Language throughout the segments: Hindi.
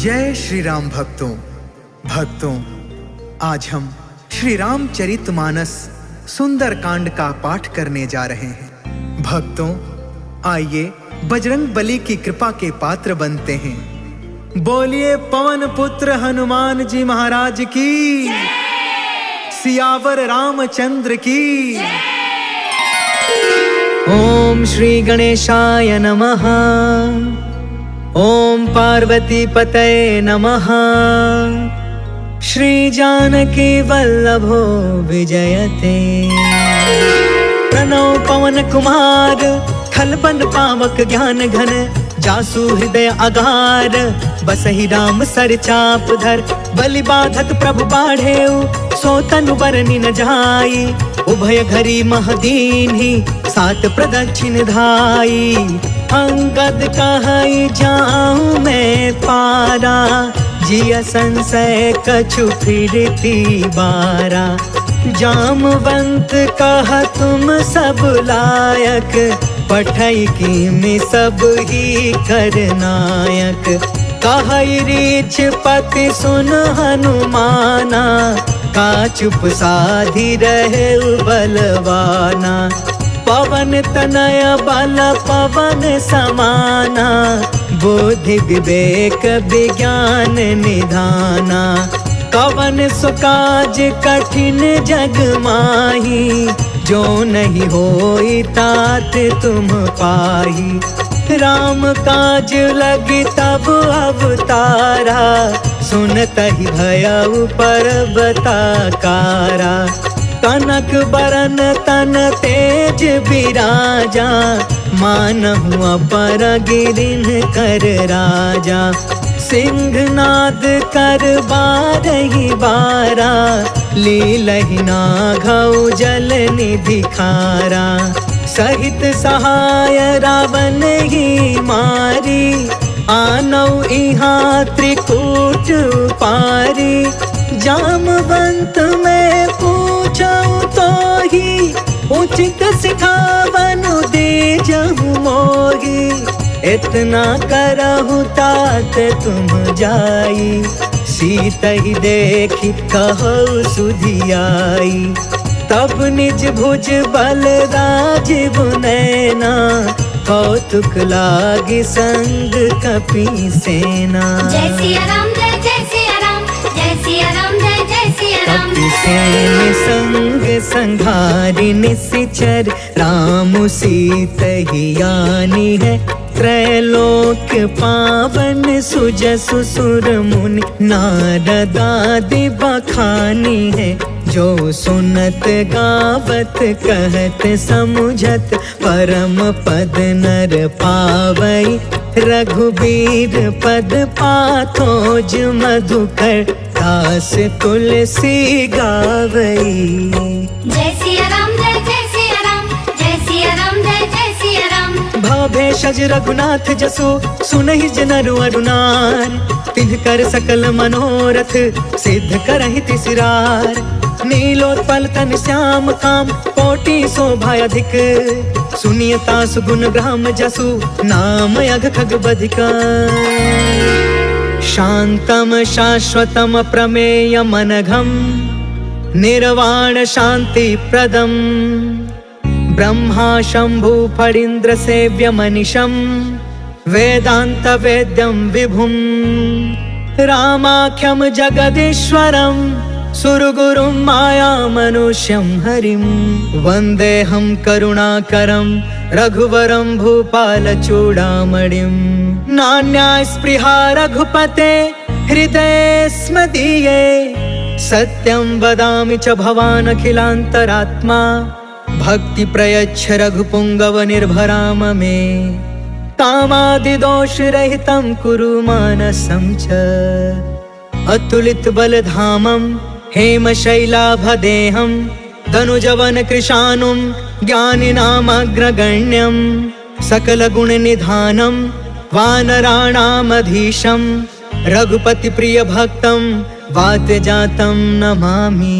जय श्री राम भक्तों, आज हम श्री रामचरितमानस सुंदर कांड का पाठ करने जा रहे हैं। भक्तों, आइए बजरंग बली की कृपा के पात्र बनते हैं। बोलिए पवन पुत्र हनुमान जी महाराज की, सियावर रामचंद्र की। ओम श्री गणेशाय नमः। ओम पार्वती पतये नमः। श्री जानकी वल्लभो विजयते। प्रणव पवन कुमार, खलबन पावक ज्ञान घन, जासु हृदय अगार, बसहि राम सर चाप धर। बलि बाधक प्रभु बाढ़ेउ, सो तनु बरनि न जाई। उभय घरी महदीन्हि, सात प्रदक्षिण धाई। अंगद कहई जाऊं मैं पारा, जिया संशय कछु फिरती बारा। जामवंत कहा तुम सब लायक, पठई की में सब ही करनायक। कहई रीछ पति सुन हनुमाना, का चुप साधी रहे बलवाना। पवन तनय बल पवन समाना, बुद्धि विवेक विज्ञान निधाना। कवन सुकाज कठिन जग माही, जो नहीं होई तात तुम पाही। राम काज लगी तब अवतारा, सुनतहि भयउ पर्वताकारा। कनक बरन तन तेज बिराजा, मानहु अपर गिरिन कर राजा। सिंहनाद कर बारहि बारा, लीलहि नाघउ जल निधि खारा। सहित सहाय रावण ही मारी, आनौ इहाँ त्रिकूट पारी। जामवंत में पूछऊं तो ही, उचित सिखावनु दीजहु मोही। इतना करहु तात तुम जाई, सीतहि देखी कहु सुधियाई। तब निज भुज बल राजीव नैना, कौतुक लागी संग कपि सेना। जय सिया राम, जय जय सिया राम, जय सिया राम, जय जय सिया राम। कपि सेन संग संघारि निशिचर, राम सीतहि आनी है। त्रैलोक पावन सुजसु सुर मुनि, नारद आदि बखानी है। जो सुनत गावत कहत समुझत, परम पद नर पावई। रघुबीर पद पाथोज मधुकर, दास तुलसी गावई। जय सिया राम, जय जय सिया राम, जय सिया राम, जय जय सिया राम। भव भेषज रघुनाथ जसु, सुनहि जनरु अरुनार। तिन्ह कर सकल मनोरथ, सिद्ध करहि तिसिरार। नीलोत्पल तन श्याम काम, कोटि शोभा अधिक। सुनियता सुगुण ब्रह्म जसु, नाम अघ खग बधिका। शांतम शाश्वतम प्रमेय मनघम, निर्वाण शांति प्रदम। ब्रह्मा शंभु फणीन्द्र सेव्य मनिषम, वेदांत वेद्यम विभुम। रामाख्यम जगदीश्वरम, सुरगुरुं माया मनुष्यं हरिं। वन्देऽहं करुणाकरं, रघुवरं भूपाल चूडामणिं। नान्या स्पृहा रघुपते, हृदये स्म दीये। सत्यं वदामि च भवान् अखिलान्तरात्मा, भक्ति प्रयच्छ रघुपुङ्गव निर्भराम मे। कामादिदोष रहितं कुरु मानसं च, अतुलित बलधामं हेम शैलाभदेहं। तनुजवन कृशानुं, ज्ञानिनामग्रगण्यं। सकल गुण निधानं, वानराणामधीशं। रघुपति प्रिय भक्तं, वातजातं नमामि।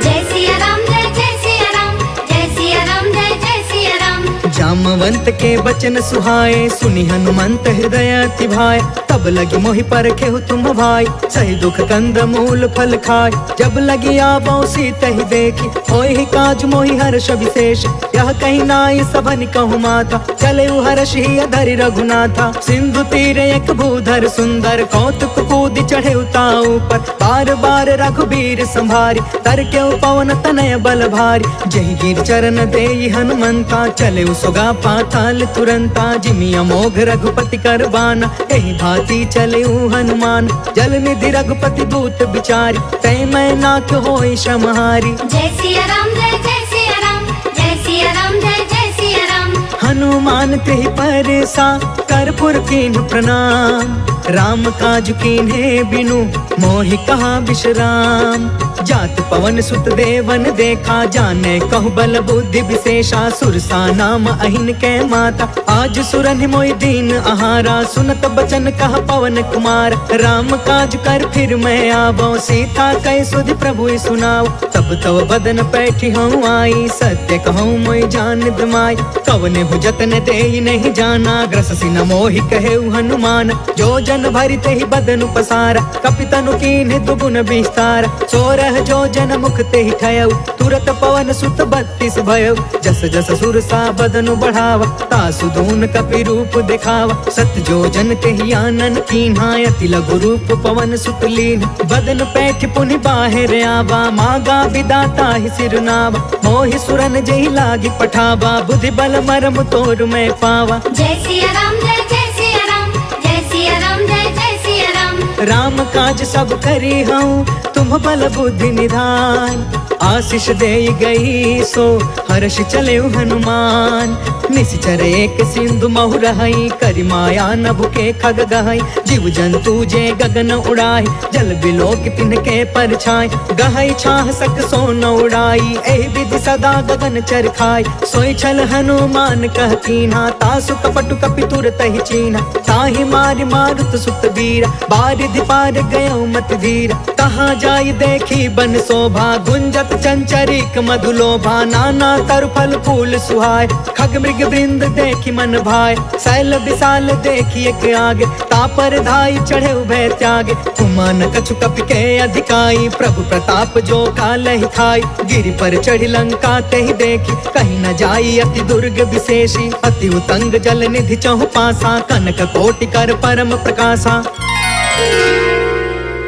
जय सिया राम, जय जय सिया राम, जय सिया राम, जय जय सिया राम। नामवंत के बचन सुहाए, सुनी हनुमंत हृदय अति भाए। तब लगी मोहि परखेहु तुम भाई, सही दुख कंद मूल फल खाए। जब लगी आवो सीत ही देखी, होय ही काज मोहि हर्ष विशेष। यह कहीं नाई सबन कहु माता, चले हर्ष ही धरि रघुनाथा। सिंधु तीर एक भूधर सुंदर, कौतुक कूद चढ़े उताऊ पर। बार बार रघुबीर संभारी, तर के पवन तनय बल भारी। जय गिर चरण देई हनुमंता, चले सुगा पाताल तुरंता। जिमि अमोघ रघुपति कर बाना, एहि भांति चले हनुमान। जल निधि रघुपति दूत बिचारी, तै मैं नाथ होई श्रमहारी। जय सिया राम जय जय सिया राम, जय सिया राम जय जय सिया राम। हनुमान तेहि परसा, कर्पूर कीन्ह प्रणाम। राम काज कीन्हे बिनु, मोहि कहा विश्राम। जात पवन सुत देवन देखा, जाने कहु बल बुद्धि विशेषा। सुरसा नाम अहिन के माता, आज सुरन मोहि दीन आहारा। सुनत बचन कहा पवन कुमार, राम काज कर फिर मैं आवो। सीता कह सुधि प्रभु सुनाओ, तब तव बदन पैठी हूँ आई। सत्य कहूँ मोहि जान दमाई, कवने हु जतन देई नहीं जाना। ग्रससि न मोहि कहेउ हनुमान, जो जन भरि तेहि बदन पसारा। कपितनु कीन्ह दुगुन विस्तार, सोरह जो जन मुख तेहि ठयउ। तुरत पवन सुत 32 भयउ, जस जस सुरसा बदनु बढ़ावा। तासु दून कपि रूप दिखावा, सत जो जन तेहि आनन कीन्हा। अति लघु रूप पवन सुत लीन्ह, बदन पैठ पुनि बाहिर आवा। मागा विदाता ही सिरनावा, मोहि सुरन जेहि लागी पठावा। बुद्धि बल मरम तोर मैं पावा। जय सिया राम जय जय सिया राम, जय सिया राम जय जय सिया राम। राम काज सब करी हूँ, तुम बल बुद्धि निधान। आशीष दे गई सो, हर्ष चले हनुमान। निश्चर एक सिंधु महु रहई, करि माया नभ के खग गहई। जीव जंतु जे गगन उड़ाई, जल बिलोक तिनके परछाई। गहई छाह सक सो न उड़ाई, एहि विधि सदा गगन चर खाई। सोई छल हनुमान कह कीन्हा, तासु कपटु कपि तुरत ही चीन्हा। ताहि मारि मारुत सुत वीरा, बारिधि पार गयो मत धीरा। कहाँ जाई देखी बन शोभा, गुंजत चंचरिक मधुलोभा। नाना तरु फल फूल सुहाय, खग मृग वृंद देखी मन भाय। शैल विशाल देखी एक आगे, तापर धाई चढ़े उभय त्यागे। कुमान कछु कपि के अधिकाई, प्रभु प्रताप जो कालहि थाई। गिरि पर चढ़ी लंका तेहि देखी, कहीं न जाई अति दुर्ग विशेषी। अति उतंग जल निधि चहु पासा, कनक कोटि कर परम प्रकाशा।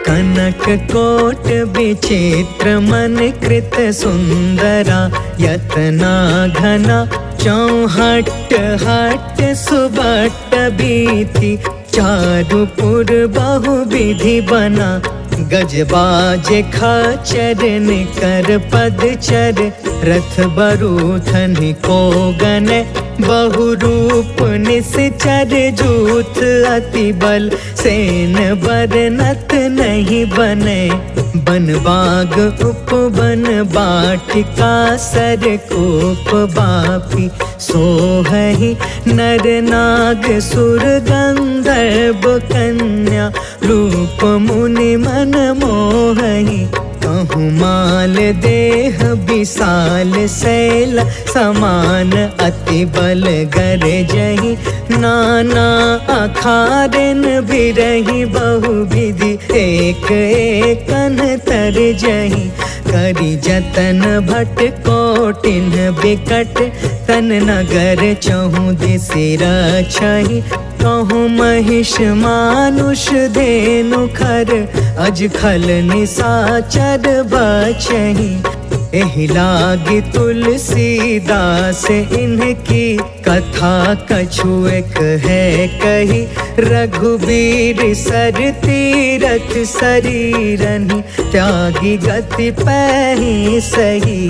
कनक कोट विचित्र मन कृत सुंदरा। यतना घना चौहट हट सुबट बीती। चारु पुर बहु विधि बना, गजबाज खचर निकर पदचर। रथ बरूथन को गन, बहु रूप निश्चर। जूथ अति बल, सेन बरनत नहीं बने। बन बाग उपवन बाटिका, सर कोप बापी। सोहहि नर नाग सुर गंधर्व कन्या। रूप मुनि मन मोहहि, कहूँ माल देह विशाल। शैल समान अति बल गरजहि, नाना अखारन बिरहि। बहु विधि एक एकन तरजहि, करि जतन भट कोटिन बिकट। तन नगर चहु दिसि रक्षहि, कहूँ महिष मानुष धेनु खर। अज खल निसाचर बचहि, एहि लागी तुलसीदास इनकी। कथा कछु एक है कही, रघुबीर सर तीरथ शरीरनि। त्यागी गति पैहि सही,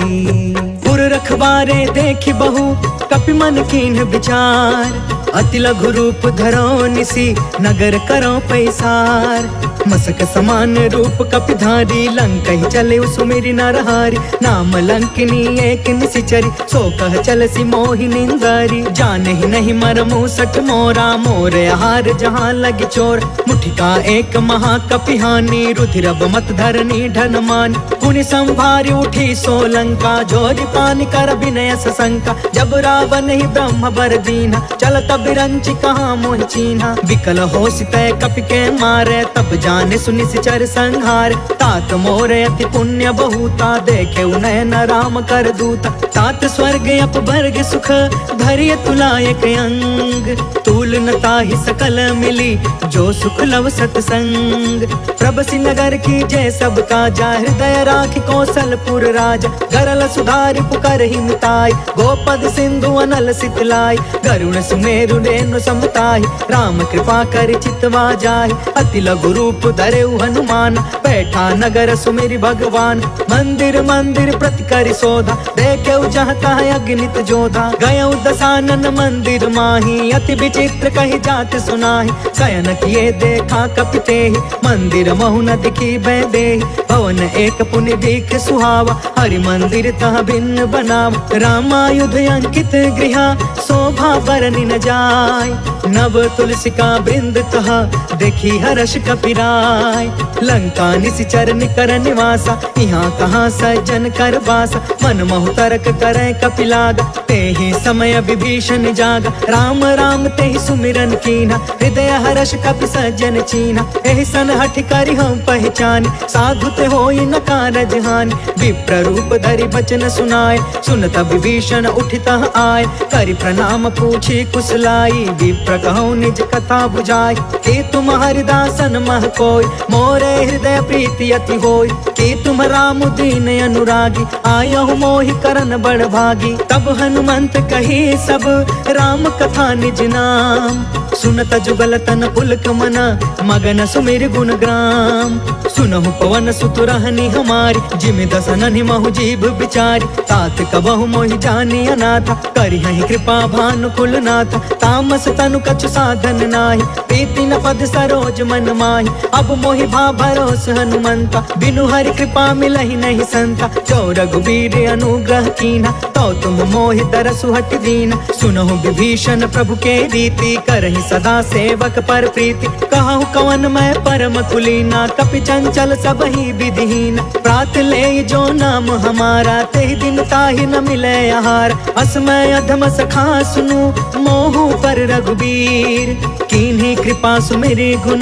पुर रखवारे देखि बहु कपि मन कीन्ह विचार। अति लघु रूप धरो निसी, नगर करो पैसार। मसक समान रूप कपिधारी, लंका ही चले सुमेरी नरहारी। नाम लंकिनी एक निशिचरी, सो कह चल सी मोहि निंदारी। जाने ही नहीं मरमु सठ मोरा, मोर आहार जहाँ लगी चोर। मुठिका एक महाकपिहानी, रुधिरब मत धरनी ढन मान। पुनि संभारी उठी सोलंका, जोरी पानी कर विनय सशंका। जब रावण ही ब्रह्म बर दीना, चलत बिरंची कहाँ मोहि चीन्हा। विकल हो तय कपि के मारे, तब जाने सुनि सिचर संहार। तात मोर अति पुण्य बहुता, देखे नयन राम कर दूता। तात स्वर्ग अपवर्ग सुख, धरिय तुलायक अंग। तूल न ताहि सकल मिली, जो सुख लव सतसंग। प्रभसी नगर की जय सब काजा, हृदय राख कौशलपुर राजा। गरल सुधारि पुकर ही मिताई, गोपद सिंधु अनल सितलाई। गरुण सुमेरु रेणु समताहि, राम कृपा कर चितवा जाहि। अति लघु रूप धरेउ हनुमान, बैठा नगर सुमेरि भगवान। मंदिर मंदिर प्रति करि शोधा, देखेउ जहाँ तहाँ अगणित जोधा। गयउ दसानन मंदिर माही, अति विचित्र कही जात सुनाही। शयन किए देखा कपि तेहि, मंदिर महु न दिखी भय देहि। भवन एक पुनि दीख सुहावा, हरि मंदिर तह भिन्न बनावा। रामायुध अंकित गृहा, शोभा बरनि न जाय। नव तुलसिका बृंद तह, देखी हर्ष कपिराय। लंका निशिचर निकर निवासा, यहाँ कहाँ सज्जन कर बासा। मन महु तर्क करे कपिलागा, तेहि समय विभीषण जागा। राम राम तेहि सुमिरन कीन्हा, हृदय हर्ष कपि सज्जन चीन्हा। एहि सन हठि करि हम पहचानी, साधु ते होई न कारज हानि। विप्र रूप धरि बचन सुनाय, सुनत विभीषण उठितः आय। करि प्रणाम पूछी कुशलाई, विप्र कहूँ निज कथा बुझाय। कि तुम हरिदासन मह कोय, मोरे हृदय प्रीति अति होय। कि तुम राम दीन अनुरागी, आयहु मोहि करन बड़ भागी। तब हनुमंत कही सब, राम कथा निज नाम। सुनत जुगल तन पुलक मना, मगन सुमिर गुण ग्राम। सुनहु पवन सुत रहनी हमारी, जिमि दसननि महु जीव बिचारी। तात कबहु मोहि जानी अनाथा, करिहहि कृपा भानुकुल नाथा। तामस तनु कछु साधन नाही, प्रीति न पद सरोज मन माही। अब मोहि भा भरोस हनुमंता, बिनु हरि कृपा मिलहि नहीं संता। जो रघुबीर अनुग्रह कीन्हा, तो तुम मोहि दरसु हटि दीन्हा। सुनहु विभीषण प्रभु के रीति, करहि सदा सेवक पर प्रीति। कहूँ कवन मैं परम कुलीना, कपि चंचल सब ही विधिहीन। प्रात ले जो नाम हमारा, तेहि दिन ताहि न मिले आहार। असमय अधम सखा सुनु, मोहु पर रघुबीर। कीन्ही कृपा सुमिरि गुण,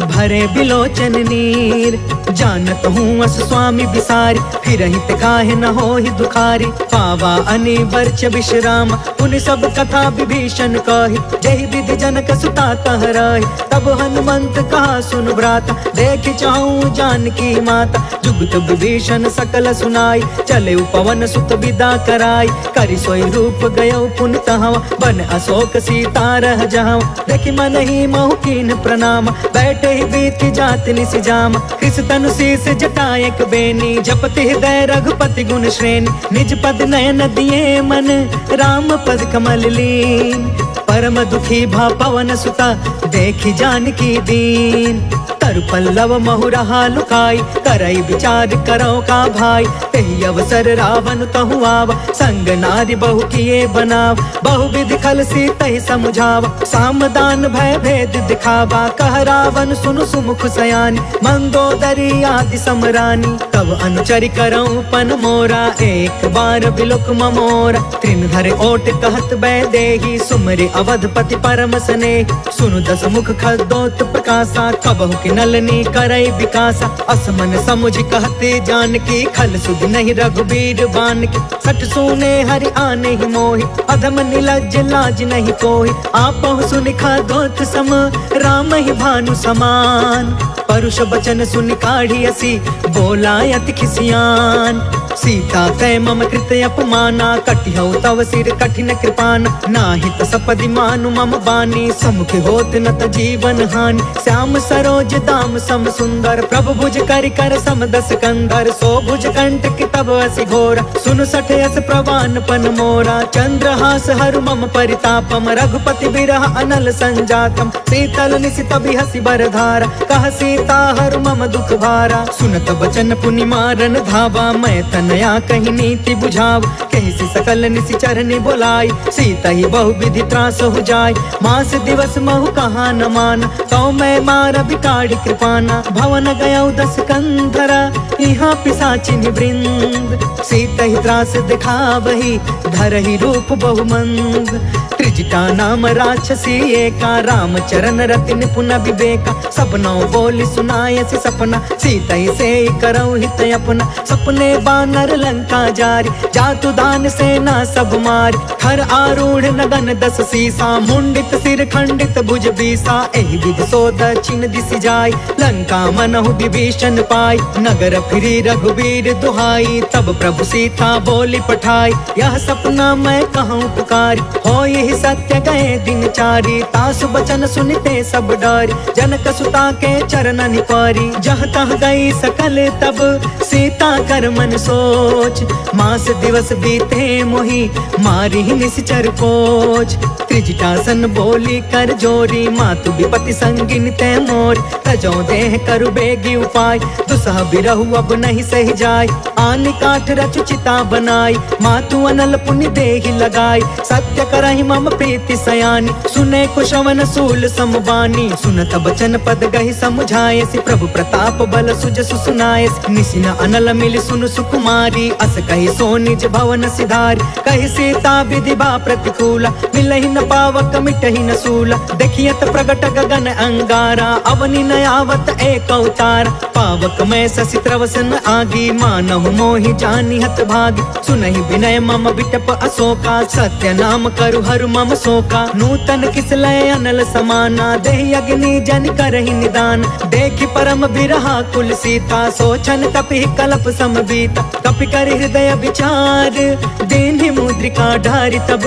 भरे बिलोचन नीर। जानत हूँ अस स्वामी बिसारी, फिरहि ते काहे न होहि दुखारी। पावा अनिवर्च विश्राम, उन सब कथा विभीषण कही। जहि विधि जनक सुता तह रही, तब हनुमंत कहा सुन भ्राता। देख चाहूँ जानकी माता, जुगत विभीषण सकल सुनाई। चले पवन सुत विदा कराई, करि सोई रूप गयो पुन तहवा। बन अशोक सीता रह जहाँ, देखि मन ही महु कीन प्रणाम। बैठे ही बीती जात निसि जाम, कृष तनु शीस जटायक बेनी। जपति हृदय रघुपति गुण श्रेणी, निज पद नयन दिए मन, राम पद कमल लीन। परम दुखी भा पवन सुता, देखी जानकी दीन। तरु पल्लव महु रहा लुकाई, करई विचार करो का भाई। तेहि अवसर रावण तहु आवा, संग नारी बहु किए बनाव। बहु विधि खल सी तहि समुझावा, सामदान भय भेद दिखावा। कह रावण सुनु सुमुख सयानी, मंदोदरी आदि समरानी। तब अनुचरि करऊं पन मोरा, एक बार बिलुक ममोरा। त्रिन धर ओट कहत बै देही, सुमरि अवधपति परम स्नेही। सुनु दस मुख खदोत प्रकाशा, कबहु कि नलनी करई विकासा। असमन समुझ कहते जानकी, खल सुध नहीं रघुबीर बानकी। सठ सुने हरि आने ही मोहि, अधम निलज्ज लाज नहीं कोहि। आपहु सुनि खदोत सम, राम ही भानु समान। परुष बचन सुनि काढ़ी असी, बोला अति खिसियान। सीता कै मम कृत अपमाना, कटिहउ तव सिर कठिन कृपान। नाहित सपदि मानु मम बानी, समुख होत न त जीवन हानि। श्याम सरोज दाम सम सुंदर, प्रभु भुज करि कर सम दस कंधर। सो भुज कंठ कि तब असि घोर, सुन सठ यस प्रवान पन मोरा। चंद्रहास हरु मम परितापम, रघुपति बिरह अनल संजातम। शीतल निशित बिहसि बरधारा, कह सीता सीता हर मम दुख भारा। सुनत बचन पुनि मारन धावा, मैं तनया कही नीति बुझाव। कही सी सकल निशिचर नि बोलाई, सीता ही बहु विधि त्रास हो जाय। मास दिवस महु कहा न मान, तो मैं मार बिकाड़ी कृपाना। भवन गया 10 कंधरा, यहाँ पिशाचिनि वृंद। सीता ही त्रास दिखावही, धरहि रूप बहुमंद। त्रिजटा नाम राक्षसी एका, राम चरण रति निपुण विवेका। सबनौ बोली सुनाय सी सपना, सीता ही से करौ हित अपना। सपने बानर लंका जारी, जातु दान सेना सब मारी। हर आरूढ़ नगन 10 सीसा, मुंडित सिर खंडित भुज बीसा। एहि विधि सो दक्षिण दिशि जाय, लंका मनहु विभीषण पाई। नगर फिरी रघुवीर दुहाई, तब प्रभु सीता बोली पठाई। यह सपना मैं कहूँ पुकारी, हो यही सत्य गए दिन चारी। तासु बचन सुनते सब डरी, जनक सुता के चरण निपारी। जह तह गई सकल तब, सीता कर मन सोच। मास दिवस बीते मोहि, मारी निश्चर कोच। त्रिजटासन बोली कर जोरी, मातु विपति संगिन ते मोर। तजो देह करु बेगी उपाय, दुसह बिरहु अब नहीं सह जाय। आन काठ रचु चिता बनाई, मातु अनल पुनि देहि लगाई। सत्य करहि मम प्रीति सयानी, सुने कुशवन सूल समबानी। सुनत बचन पद गहि समुझाय, सि प्रभु प्रताप बल सुजसु सुनाय। निसिन अनल मिलि सुनु सुकुमारी, अस कहि सो निज भवन सिधारी। कहि सीता विधि बा प्रतिकूला, मिलहि न पावक मिटहि न सूला। देखियत प्रगट गगन अंगारा, अवनि न आवत एक अवतार। पावक मैं ससि त्रवसन आगी, मानहु मोहि जानि हत भागी। सुनहि विनय मम बिटप अशोका, सत्य नाम करु हरु मम शोका। नूतन किसलय अनल समाना, देहि अग्नि जन करहि निदान। देखि परम बिरहा कुल सीता, सोचन कपि कलप सम बीता। कपि कर हृदय विचार, दीन्हि मुद्रिका ढारि तब।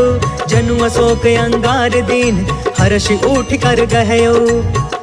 जनु अशोक अंगार दीन, हर्षि उठ कर गहयो।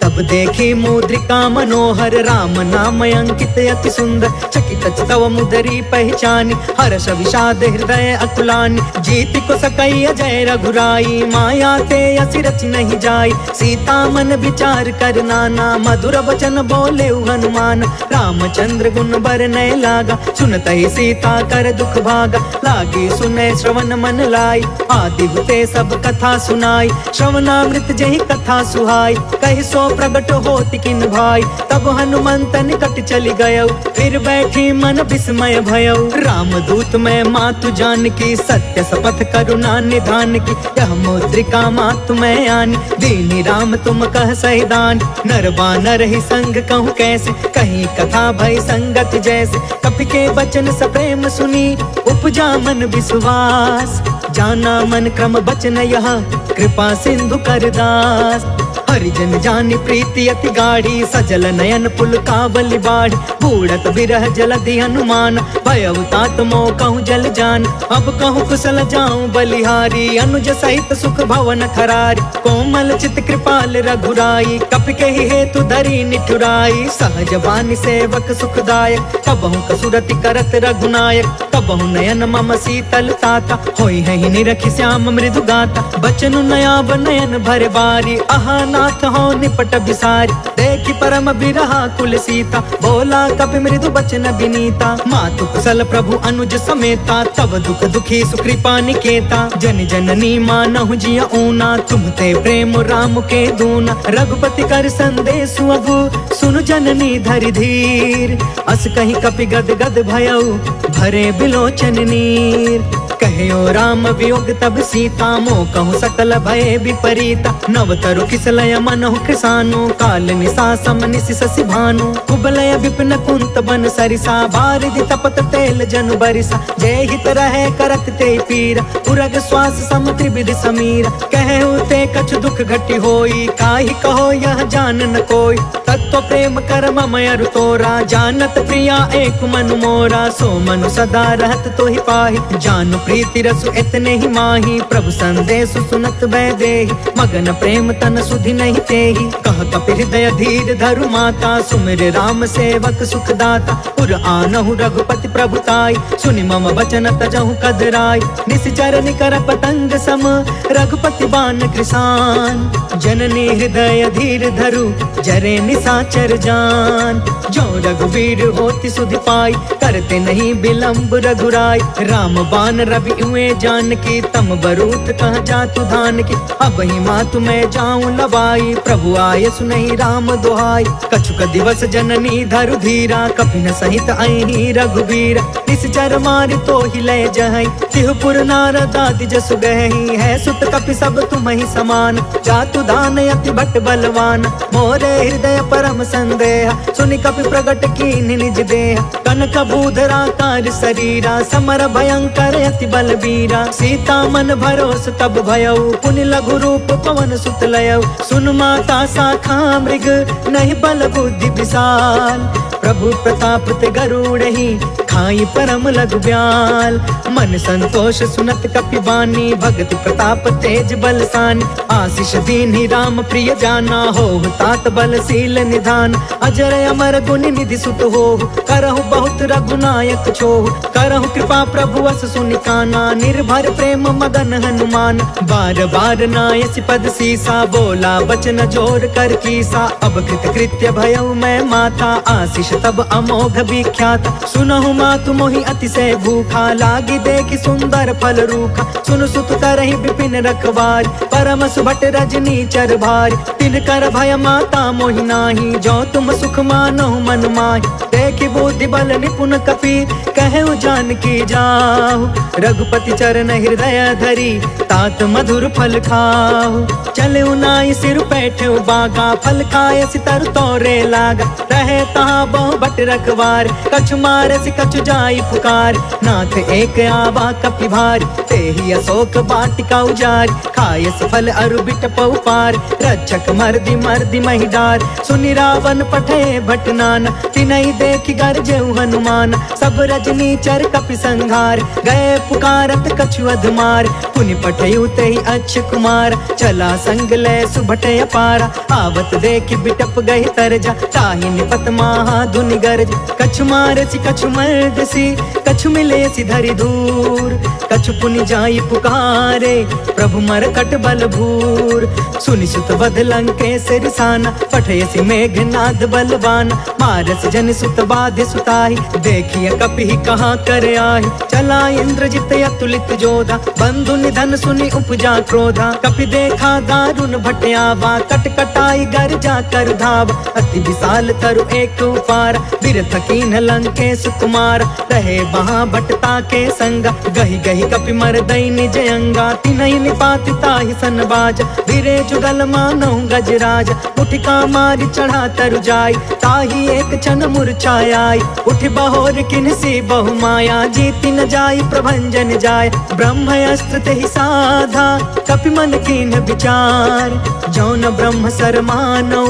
तब देखी मुद्रिका मनोहर, राम नाम अंकित अति सुंदर। चकित तव मुदरी पहचानी, हर्ष विषाद हृदय अकुलानी। जीति को सकई अजय रघुराई, माया ते असि रचि नहीं जाई। सीता मन विचार कर नाना, मधुर वचन बोले हनुमान। रामचंद्र गुण बरनय लागा, सुनत ही सीता कर दुख भागा। लागी सुने श्रवण मन लाई, आदि हुते सब कथा सुनाई। श्रवणामृत जहि कथा सुहाई, कहि सो प्रगट होति किन भाई। तब हनुमंत निकट चली गयो, फिर बैठी मन विस्मय भयो। राम दूत मैं मातु जान की, सत्य शपथ करुणा निधान की। यह मुद्रिका मातु मैं आनी, दीनी राम तुम कह सहिदान। नर बानर ही संग कहूँ कैसे, कहीं कथा भई संगत जैसे। कपि के बचन सप्रेम सुनी, उपजा मन विश्वास। जाना मन क्रम बचन यह, कृपा सिंधु कर दास। हरिजन जानि प्रीति अति गाढ़ी, सजल नयन पुल काबलि बाढ़। बूढ़त बिरह जलधि हनुमान, भयउ तात मोह कहूँ जल जान। अब कहूँ कुशल जाऊं बलिहारी, अनुज सहित सुख भवन खरारी। कोमल चित कृपाल रघुराई, कपि कहि हेतु धरी निठुराई। सहज बानी सेवक सुखदायक, कबहु कसुरति करत रघुनायक। कबहु नयन मम शीतल ताता, होई है निरखि श्याम मृदु गाता। बचनु नयाब नयन भर बारी, आहा नाथ हो निपट बिसारी। देखि परम बिरहा कुल सीता, बोला कपि मृदु बचन विनीता। मातु कुशल प्रभु अनुज समेता, तब दुख दुखी सुकृपा निकेता। जन जननी मानहु जिय ऊना, तुमते प्रेम राम के दूना। रघुपति कर संदेश अगु, सुनु जननी धरि धीर। अस कहीं कपि गद गद भयउ, भरे बिलोचन नीर। कहो राम वियोग तब सीता, मोह कहूँ सकल भय विपरीता। नव तरु किसलय मनहु कृसानु, काल निशा सम निशि शशि भानु। कुबलय विपिन कुंत बन सरिसा, बारिधि तपत तेल जनु बरिसा। जय हित रहे करत ते पीरा, उरग श्वास सम त्रिविधि समीरा। कहु ते कछु दुख घटी होई, काहि कहो यह जान न कोई। तत्व प्रेम कर मम अरु तोरा, जानत प्रिया एक मनु मोरा। सो मनु सदा रहत तो ही पाहि, जानु प्रीति रसु इतने ही माही। प्रभु संदेश सुनत वैदेही, मगन प्रेम तन सुधि नहीं तेही। कह कपि हृदय धीर धरु माता, सुमिर राम सेवक सुखदाता। पुर आनहु रघुपति प्रभुताई, सुनि मम वचन तजहु कदराई। निश्चर निकर पतंग सम, रघुपति बान कृसान। जननी हृदय धीर धरु, जरे निशा चराचर जान। जो रघुवीर होती सुधि पाई, करते नहीं विलंब रघुराई। राम बान रवि हुए जान की, तम बरूत कह जातु धान की। अब ही मातु मैं जाऊं लवाई, प्रभु आय सुनहि राम दुहाई। कछुक दिवस जननी धरु धीरा, कपिन सहित अहि रघुवीर। निश्चर मारि तो ही लय जहई, तिहुपुर नारद आदि जसु गहई। है सुत कपि सब तुम ही समान, जातु दान अति भट बलवान। मोरे हृदय परम संदेह, सुनि कपि प्रगट कीन निज देह। कनक बूधरा कार शरीरा, समर भयंकर अति बलबीरा। सीता मन भरोस तब भयउ, पुनि लघु रूप पवन सुत लयउ। सुन माता शाखा मृग, नहीं बल बुद्धि विशाल। प्रभु प्रताप ते गरुड़हि, खाई परम लघु ब्याल। मन संतोष सुनत कपि बानी, भगति प्रताप तेज बलसानी। आशीष दीन्हि राम प्रिय जाना, होहु तात बलशील निधान। अजर अमर गुण निधि सुत होहु, करहु बहुत रघुनायक छोहु। करहु कृपा प्रभु अस सुनि काना, निर्भर प्रेम मगन हनुमान। बार बार नायसि पद सीसा, बोला बचन जोर कर कीसा। अब कृत कृत्य भयउ मैं माता, आशीष तब अमोघ विख्यात। सुनहु मातु मोहि अतिशय भूखा, लागी देखि सुंदर फल रूखा। सुन सुत करहि विपिन रखवार, परम सुभट रजनी चर भार। तिन कर भय माता मोहि नाही, जो तुम सुख मानहु मन माहि। देखि बुद्धि बल निपुण कपि, कहु जानकी जाहु। रघुपति चरण हृदय धरी, तात मधुर फल खाहु। चलउ नाई सिर बैठउ बागा, फल खाय सितर तोरे लागा। रहे तहाँ बहु बट रखवार, कछु मारसि कछु जाई पुकार। नाथ एक आवा कपि भार, तेहि अशोक वाटिका उजारि। खायसि फल अरु बिटपउ पार, रक्षक मर्दि मर्दि महि डार। सुनि रावण पठे भट नाना, तिनहि देखि गरजेउ हनुमान। सब रजनी चर कपि संघार, गए पुकारत कछु अधमार। पुनि पठयु तेहि अक्ष कुमार, चला संग लय सुभट अपारा। आवत देखि बिटप गहि तरजा, ताहि निपत महा धुनि गरज। कछु मारसि कछु मर्दसि, कछु मिलेसि धरि धूर। कछु पुनि जाई पुकारे, प्रभु मरकट बल भूर। सुनि सुत वध लंकेश रिसाना, पठयसि मेघनाद बलवान। मारस जन सुत बाधे सुताहि, देखिए कपि कहाँ कर आहि। चला इंद्रजित अतुलित जोधा, बंधु निधन सुनि उपजा क्रोधा। कपि देखा दारुण भट आवा, कट कटाई गर जा कर धावा। अति विशाल तरु एक उपार, बिरथ कीन्ह लंकेश कुमार। रहे वहाँ भटता के संगा, गहि गहि कपि मरदई निज अंगा। तिनहि निपाति ताहि सन बाजा, धीरे जुगल मानहु गजराज। उठिका मारि चढ़ा तरु जाई, ताहि एक क्षण मूर्छाई। उठि बहोर किन्हसी बहु माया, जीति न जाई प्रभंजन जाय। ब्रह्म अस्त्र तेहि साधा, कपि मन कीन्ह विचार। जौन ब्रह्म सर मानौ,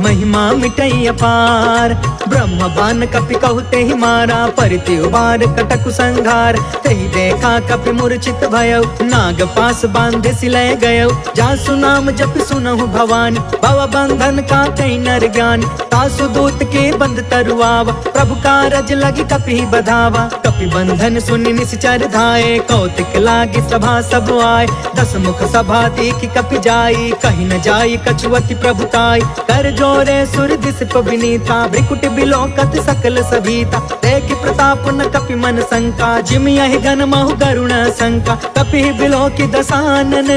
महिमा मिटई अपार। ब्रह्म बान कपि कहु तेहि मारा, परिति उबार कटकु संघार। तेहि देखा कपि मूर्छित भयउ, नाग पास बांधे सिलय गयउ। जासु नाम जपि सुनहु भवानी, भव बंधन का कई नर ज्ञानी। तासु दूत के बंद तरुआवा, प्रभु कारज लगी कपि बधावा। कपि बंधन सुनि निश्चर धाये, कौतिक लागी सभा सब आए। दस मुख सभा देखि कपि जाई, कहि न जाई कछु अति प्रभुताई। कर जोरे सुर दिस विनीता, भ्रिकुट बिलोकत सकल सभीता। देखि प्रताप न कपि मन शंका, जिमि यहि गन महु गरुण शंका। कपि बिलोकि दसानन,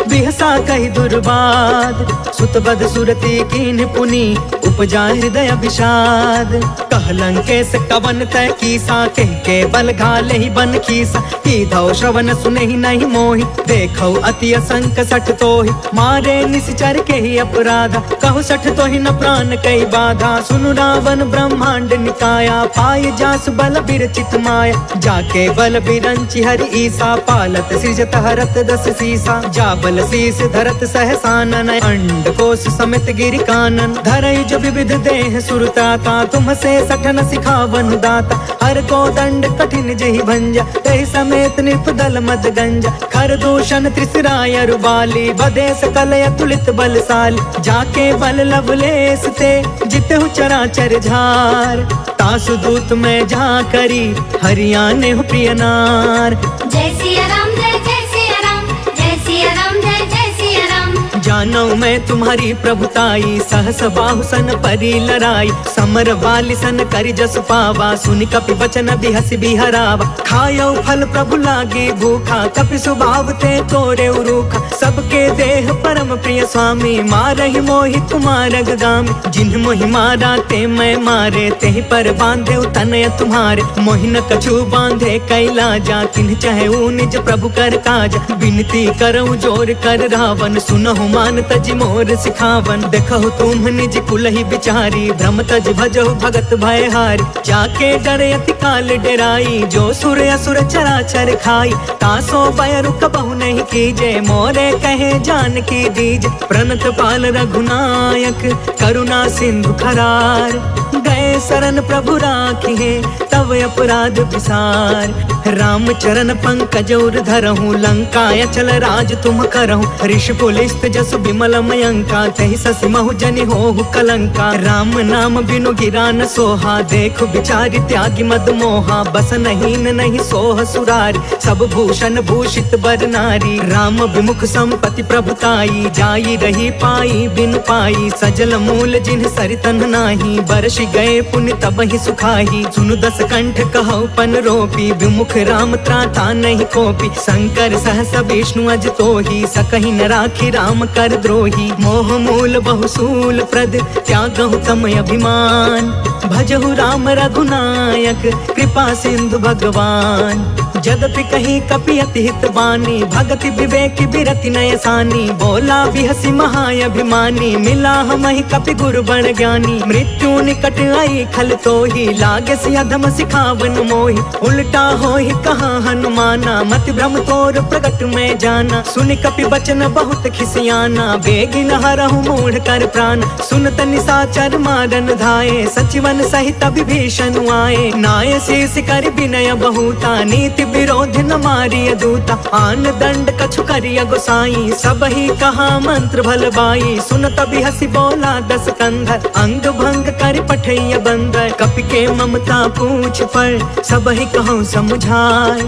बिहसा कहि दुर्बाद। सुत बध सुरति कीन्ह पुनि, उपजा हृदय विषाद। कह लंकेश कवन तय कीसा, कहि के बल घाले ही बन खीसा। कीधौ श्रवण सुनहि नहीं मोहि, देखौ अति असंक सठ तोहि। मारे निश्चर के ही अपराधा, कहु सठ तोहि न प्राण कई बाधा। सुनु रावण ब्रह्मांड निकाया, पाय जासु बल बिरचित माया। जाके बल बिरंचि हरि ईसा, पालत सृजत हरत दस सीसा। जा बल शीस धरत सहसानन, अंड कोश समेत गिरि कानन। धरई जो विविध देह सुरताता, तुम से सठन सिखावन दाता। हर को दंड कठिन जहि भंजा, तहि समेत निपदल मद गंजा। खर दूषण त्रिसराय अरुबाली, बधे सकल अतुलित बलशाली। जाके बल लवलेस ते, जितहु चराचर झार। तासु दूत में जा करी, हरियाणे हो प्रिय नार। जय सिया राम, जय जय सिया राम, जय सिया राम, जय जय सिया राम। जानो मैं तुम्हारी प्रभुताई, सहस बाहु सन परी लराई, समर वाली सन करि जस पावा, सुनि कपि वचन बिहसि बिहरावा। खायो फल प्रभु लागे भूखा, कपि स्वभाव ते तोरे उरूखा, सबके देह परम प्रिय स्वामी, मारहि मोहि कुमारग गामी। जिन्ह मोहि मारा ते मैं मारे, तेहि पर बांधे तनय तुम्हारे, मोहि न कछु बांधे कैलाजा, तिन्ह चाहे निज प्रभु कर काजा। विनती करऊं जोर कर रावण, सुनहु मान तज मोर सिखावन, देखहु तुम निज कुलहि बिचारी, भ्रम तज भजहु भगत भयहारी। जाके डरे अति काल डेराई, जो सुर असुर चराचर खाई, तासो भय रुक बहु नहीं कीजे, मोरे कहे जान की दीज। प्रणत पाल रघुनायक, करुणा सिंधु खरार, गए शरण प्रभु राखिए, तब अपराध विसार। राम चरण पंकज उर धरहूँ, लंका अचल राज तुम करहूँ। ऋषि पुलिस्त जस विमल मयंका, तहि ससि महु जनि होहु कलंका। राम नाम बिनु गिरा न सोहा, देखु बिचारी त्यागी मद मोहा। बस नहीं सोह सुरारी, सब भूषण भूषित बर नारी। राम विमुख संपत्ति प्रभुताई, जाई रही पाई बिनु पाई। सजल मूल जिन्ह सरितन नाही, बरसि गए पुण्य तब ही सुखाही। सुनु दस कंठ कहु पन रोपी, विमुख राम त्राता नहीं कोपी। शंकर सहस विष्णु अज तोही, सकहि न राखी राम कर द्रोही। मोह मूल बहुसूल प्रद, त्यागहु तम अभिमान। भजहु राम रघुनायक, कृपा सिंधु भगवान। जदपि कहीं कपि अति हित बानी, भगति विवेक बिरति नय सानी। बोला बिहसि महाअभिमानी, मिला हमहि कपि गुरु बड़ ज्ञानी। मृत्यु निकट आई खल तोही, लागे सि अधम सिखावन मोहि। उल्टा होहि कहा हनुमाना, मति भ्रम तोर प्रगट में जाना। सुनि कपि बचन बहुत खिसियाना, बेगिन हरहु मूढ़ कर प्राण। सुनत निशाचर मारन धाये, सचिवन सहित विभीषण आए। नाय शीस कर विनय बहुता, नीति विरोध न मारिय दूता। आन दंड कछु करिय गोसाई, सब ही कहा मंत्र भल बाई। सुनत बिहसि बोला दस कंधर, अंग भंग कर पठैय बंदर। कपि के ममता पूछ पर, सब ही कहूँ समुझाय।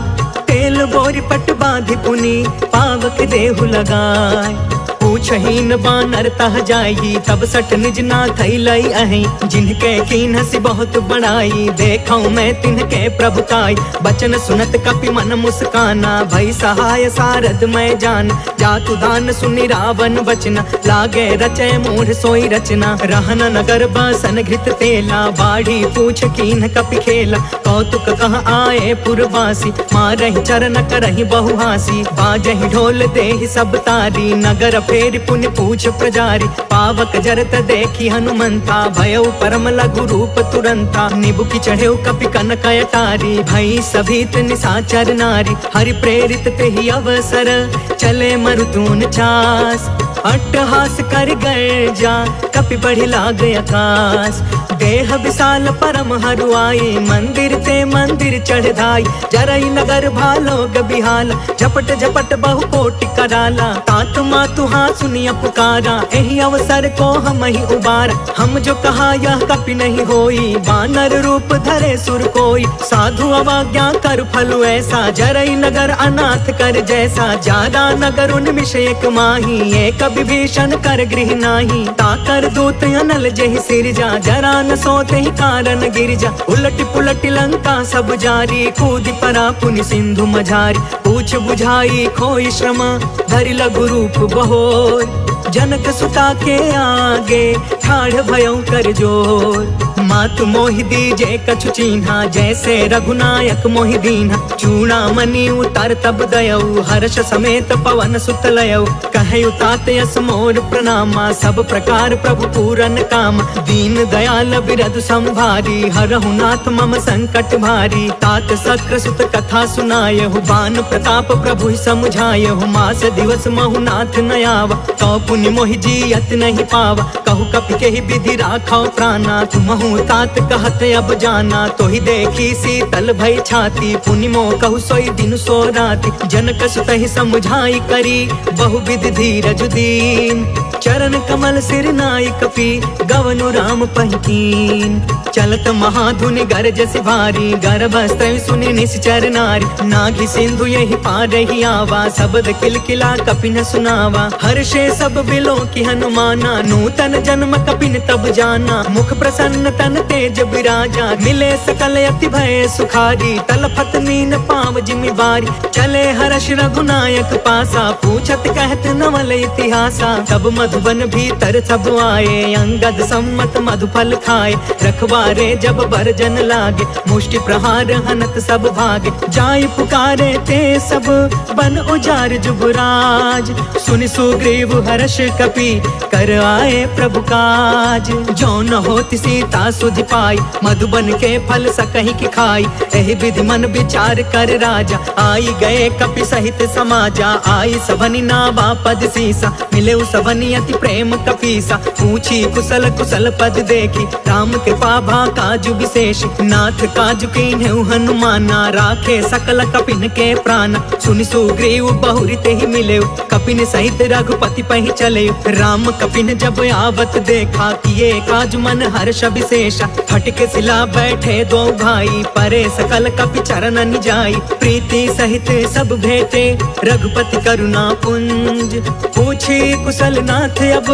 तेल बोरी पट बांधि पुनि, पावक देहु लगाय। पूछहीन बानर तह जाई, तब सठ निज नाथ लई अहि। जिनके कीन्हसि बहुत बड़ाई, देखऊं मैं तिनके प्रभुताई। बचन सुनत कपि मन मुस्काना, भई सहाय सारद मैं जान। जातु दान सुनि रावण बचना, लागे रचय मूढ़ सोई रचना। रहन नगर बासन घृत तेला, बाढ़ी पूछ कीन्ह कपि खेला। कौतुक कह आए पुरवासी, मारहि चरण करहि बहु हासी। बाजहि ढोल देहि सब तारी, नगर फेर पुण्य पूछ प्रजारी। पावक जरत देखी हनुमंता, भयउ परम लघु रूप तुरंता। निबुकि चढ़ेउ कपि कनक अटारी, भई सभीत निशाचर नारी। हरि प्रेरित तेहि अवसर, चले मरुतून चास। अट्टहास कर गर्जा, कपि बढ़ि लाग आकाश। देह विशाल परम हरुआई, मंदिर ते मंदिर चढ़ धाई। जरई नगर भालोग बिहाला, झपट झपट बहु कोटि कराला। तात मातु हाँ सुनिया पुकारा, एहि अवसर को हम ही उबारा। हम जो कहा यह कपि नहीं होई, बानर रूप धरे सुर कोई। साधु अवज्ञा कर फलु ऐसा, जरई नगर अनाथ कर जैसा। जादा नगर उन्मिष एक माही, एक विभीषण कर गृह नाही। ताकर दूत अनल जहि सिरजा, जरा न सोते ही कारण गिरजा। उलट पुलट लंका सब जारी, कूदि परा पुनि सिंधु मझारी। पूछ बुझाई खोई श्रम, धरि लघु रूप बहोर। जनक सुता के आगे, ठाढ़ भयउ कर जोर। मातु मोहि दीजे कछु चीन्हा, जैसे रघुनायक मोहि दीन्हा। चूड़ामणि उतर तब दयऊ, हर्ष समेत पवन सुत लयऊ। कहयु तात यस मोर प्रणामा, सब प्रकार प्रभु पूरन काम। दीन दयाल बिरधु संभारी, हरहु नाथ मम संकट भारी। तात सक्र सुत कथा सुनायहु, बान प्रताप प्रभु समुझायहु। मास दिवस महु नाथ न आवा, तो पुनि मोहि जियत नहीं पावा। कहु कपि केहि विधि राखौ प्राणा, तुमहु तात कहत अब जाना। तो ही देखी शीतल भई छाती, पुनि मोह कहु सोई दिन सो राति। जनक सुत ही समुझाई करी, बहु विधि धीरज दीन। चरण कमल सिर नाई कपि, गवनु राम पहिकीन। चलत महाधुनि गरजसि भारी, गर्भस्त्र सुनि निश्चर नारी। नाघि सिंधु यही पार ही आवा, शब्द किलकिला कपि न सुनावा। हर्षे सब बिलो की हनुमाना, नूतन जन्म कपिन तब जाना, मुख प्रसन्न तन तेज विराजा, मिले सकल अति भय सुखारी, तलफत नीन पाव जिमि बारी, चले हर्ष रघुनायक पासा, पूछत कहत नवल इतिहासा, तब मधुबन भीतर सब आए, अंगद सम्मत मधुफल खाए, रखवारे जब बरजन लागे, मुष्टि प्रहार हनत सब भागे, जाय पुकारे ते सब बन उजार जुबराज, सुनि सुग्रीव हर्ष कपि कर आए प्रभु काज, जो न होति सीता सुधि पाई, मधुबन के फल सकहि की खाई, एहि विधि मन विचार कर राजा, आई गए कपि सहित समाजा, आई सबनि नावा पद सीसा, मिले सबनि अति प्रेम कपीसा, पूछी कुशल कुशल पद देखी, राम कृपा भा काजु विशेष, नाथ काजु कीन्हु हनुमाना, राखे सकल कपिन के प्राण, सुनि सुग्रीव बहुरी ते ही मिले, कपिन सहित रघुपति पहि चले, राम कपिन जब आवत देखा, किए काज मन हर्ष विशेषा, फटके सिला बैठे दो भाई, परे सकल कपि चरण जाई, प्रीति सहित सब भेटे रघुपति करुणा पुंज, पूछी कुशल नाथ अब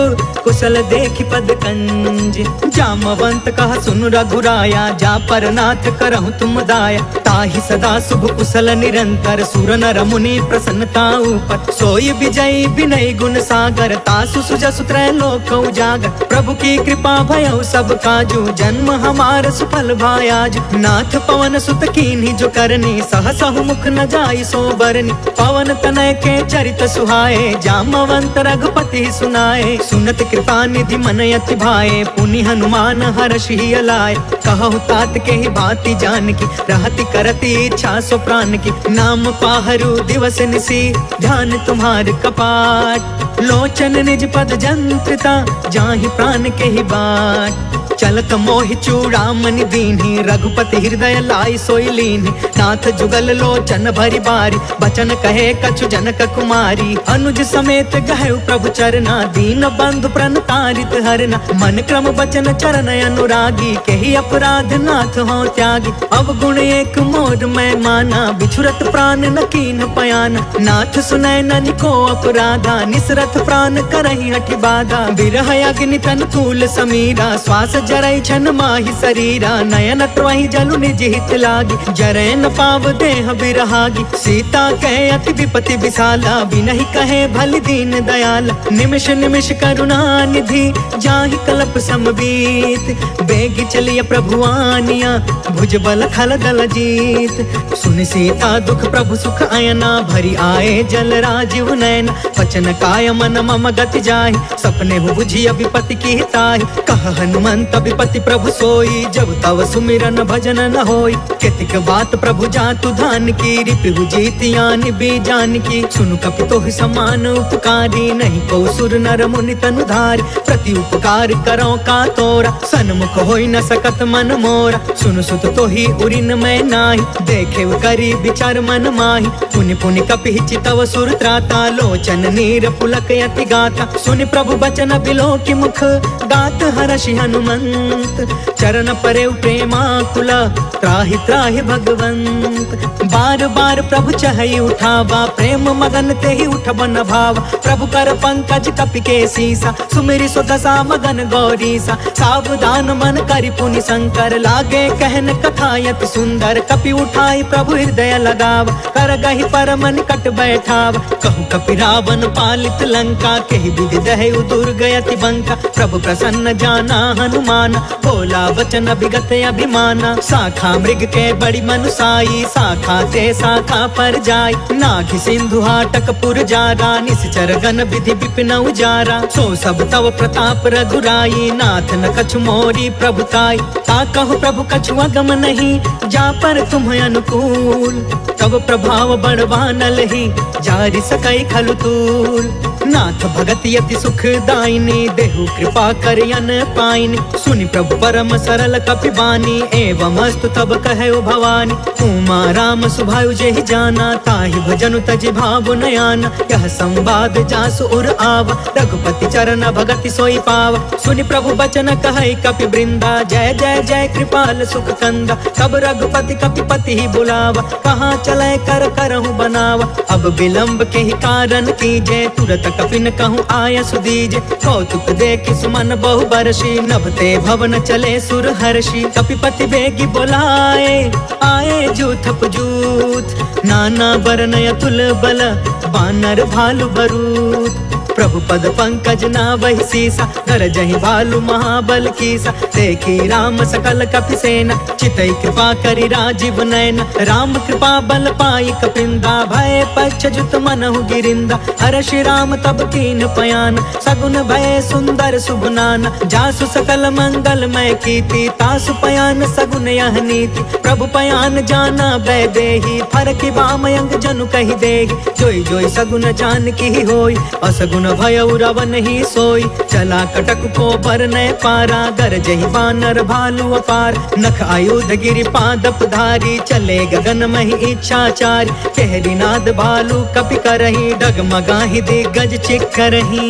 कुशल देखि पद कंज, जामवंत कहा सुन रघुराया, जा पर नाथ करहु तुम दाया, ताहि सदा शुभ कुशल निरंतर, सुर नर मुनि प्रसन्नता ऊपर, सोई विजयी विनय गुण सागर, तासु सुजसु त्रैलोक उजागर, प्रभु की कृपा भयउ सब काजू, जन्म हमार सुफल भायाज, नाथ पवन सुत कीन्ही जो करनी, सहसहु मुख न जाई सो बरनी, पवन तनय के चरित सुहाए, जामवंत रघुपति सुनाए, सुनत कृपा निधि मन अति भाए, पुनि हनुमान हर्षि अलाय, कहु तात के ही भांति जान की, रहति करति इच्छा सो प्राण की, नाम पाहरु दिवस निसी, ध्यान तुम्हार कपाट, लोचन निज पद जंत्रिता, जाहि प्राण के ही बाट, चलत मोहि चूड़ामणि दीन्ही, रघुपति हृदय लाई सोई लीन्ही, नाथ जुगल लोचन भरी बारी, बचन कहे कछु जनक कुमारी, अनुज समेत गहु प्रभु चरना, दीन बंधु प्रणतारित हरना, मन क्रम बचन चरण अनुरागी, केहि अपराध नाथ हो त्यागी, अवगुण एक मोर मैं माना, बिछुरत प्राण न कीन पयाना, नाथ सुनय ननि को अपराधा, निसरथ प्राण करहि हठि बाधा, बिरह अग्नि तन तूल समीरा, श्वास जरई छन माहि शरीरा, नयन त्वहि जलु निज हित लागी, जरय न पाव देह बिरहागी, सीता कहे अति विपति विशाला, बिनहि कहे भलि दीन दयाला, निमिष निमिष करुणा निधि, जाहि कल्प समबीत, बेगी चलिय प्रभु आनिया, भुज बल खल दल जीत, सुनि सीता दुख प्रभु सुख अयना, भरी आए जल राजीव नयन, वचन काय मन मम गति जाहि, सपने हु बुझिय विपति की ताहि, कह हनुमंत विपति प्रभु सोई, जब तव सुमिरन भजन न होई, केतिक बात प्रभु जातु धान की, रिपु जीतियानि बीजान की, सुनु कपि तोहि समान उपकारी, नहीं को सुर नर मुनि तनु धारी, प्रति उपकार करो का तोरा, सन्मुख होई न सकत मन मोरा, सुनु सुत तोहि उरिन मैं नाही, देखे करी विचार मन माही, पुनि पुनि कपि चितव सुर त्राता, लोचन नीर पुलक यति गाता, सुनि प्रभु बचन बिलो की मुख, गात हर्षि हनुमंत, चरण परे प्रेमाकुला, त्राहि त्राहि भगवंत, बार बार प्रभु चहई उठावा, प्रेम मगन ते ही उठब न भावा, प्रभु कर पंकज कपि के सीसा, सुमिरि सो दशा मगन गौरीसा, सावधान मन करि पुनि शंकर, लागे कहन कथा यति सुंदर, कपि उठाई प्रभु हृदय लगावा, कर गहि परम निकट बैठावा, कहु कपि रावण पालित लंका, केहि विधि दहु दुर्ग यति बंका, प्रभु प्रसन्न जाना हनुमान, बोला वचन विगत अभिमाना, शाखा मृग के बड़ी मनुसाई, शाखा ते शाखा पर जाई, नाघि सिंधु हाटक पुर जारा, निश्चर गण विधि विपिन उजारा, सो सब तव प्रताप रघुराई, नाथ न कछु मोरी प्रभुताई, ता कहु प्रभु कछु अगम नहीं, जा पर तुम अनुकूल, तब प्रभाव बड़वान लही, जारि सकई खलु तूल, नाथ भगत यति सुख दायिनी, देहु कृपा कर अन पाइनी, सुनि प्रभु परम सरल कपि बानी, एवं अस्तु तब कहे भवानी। उमा राम सुभायु जेहि जाना, ताहि भजनु तजि भाव नयाना। यह संवाद जासु उर आवा, रघुपति चरण भगति सोई पावा। सुनि प्रभु बचन कहै कपि वृंदा, जय जय जय कृपाल सुख कंदा। तब रघुपति कपिपति ही बुलावा, कहाँ चले कर करहु बनावा। अब विलंब के ही कारण कीजे, तुरत कपिन कहूँ आय सुदीजे। कौतुक देख सुमन बहु बरसी, नभते भवन चले सुर हर्षि। कपिपति बेगी बोलाए, आए जूथप जूथ। नाना बरन अतुल बल, बानर भालु बरूथ। प्रभु पद पंकज नावहि सीसा, धर जहि भालु महाबल कीसा। देखी राम सकल कपि सेना, चितई कृपा करि राजीव नयन। राम कृपा बल पाई कपिंदा, भय पक्ष जुत मनहु गिरिंदा। हर्षि राम तब कीन पयान, सगुन भय सुंदर शुभनान। जासु सकल मंगलमय कीर्ति, तासु पयान सगुन यह नीति। प्रभु पयान जाना बै देहि, फरकि बामयंग जनु कहि देहि। जोई जोई सगुन जानकी ही होई, असगुन भय रावण ही सोई। चला कटक को बरनय पारा, गरजहि बानर भालु अपार। नख आयुध गिरि पादप धारी, चले गगन महि इच्छाचारी। कहरी नाद भालु कपि करही, डगमगाहि दिग्गज चिक्करही।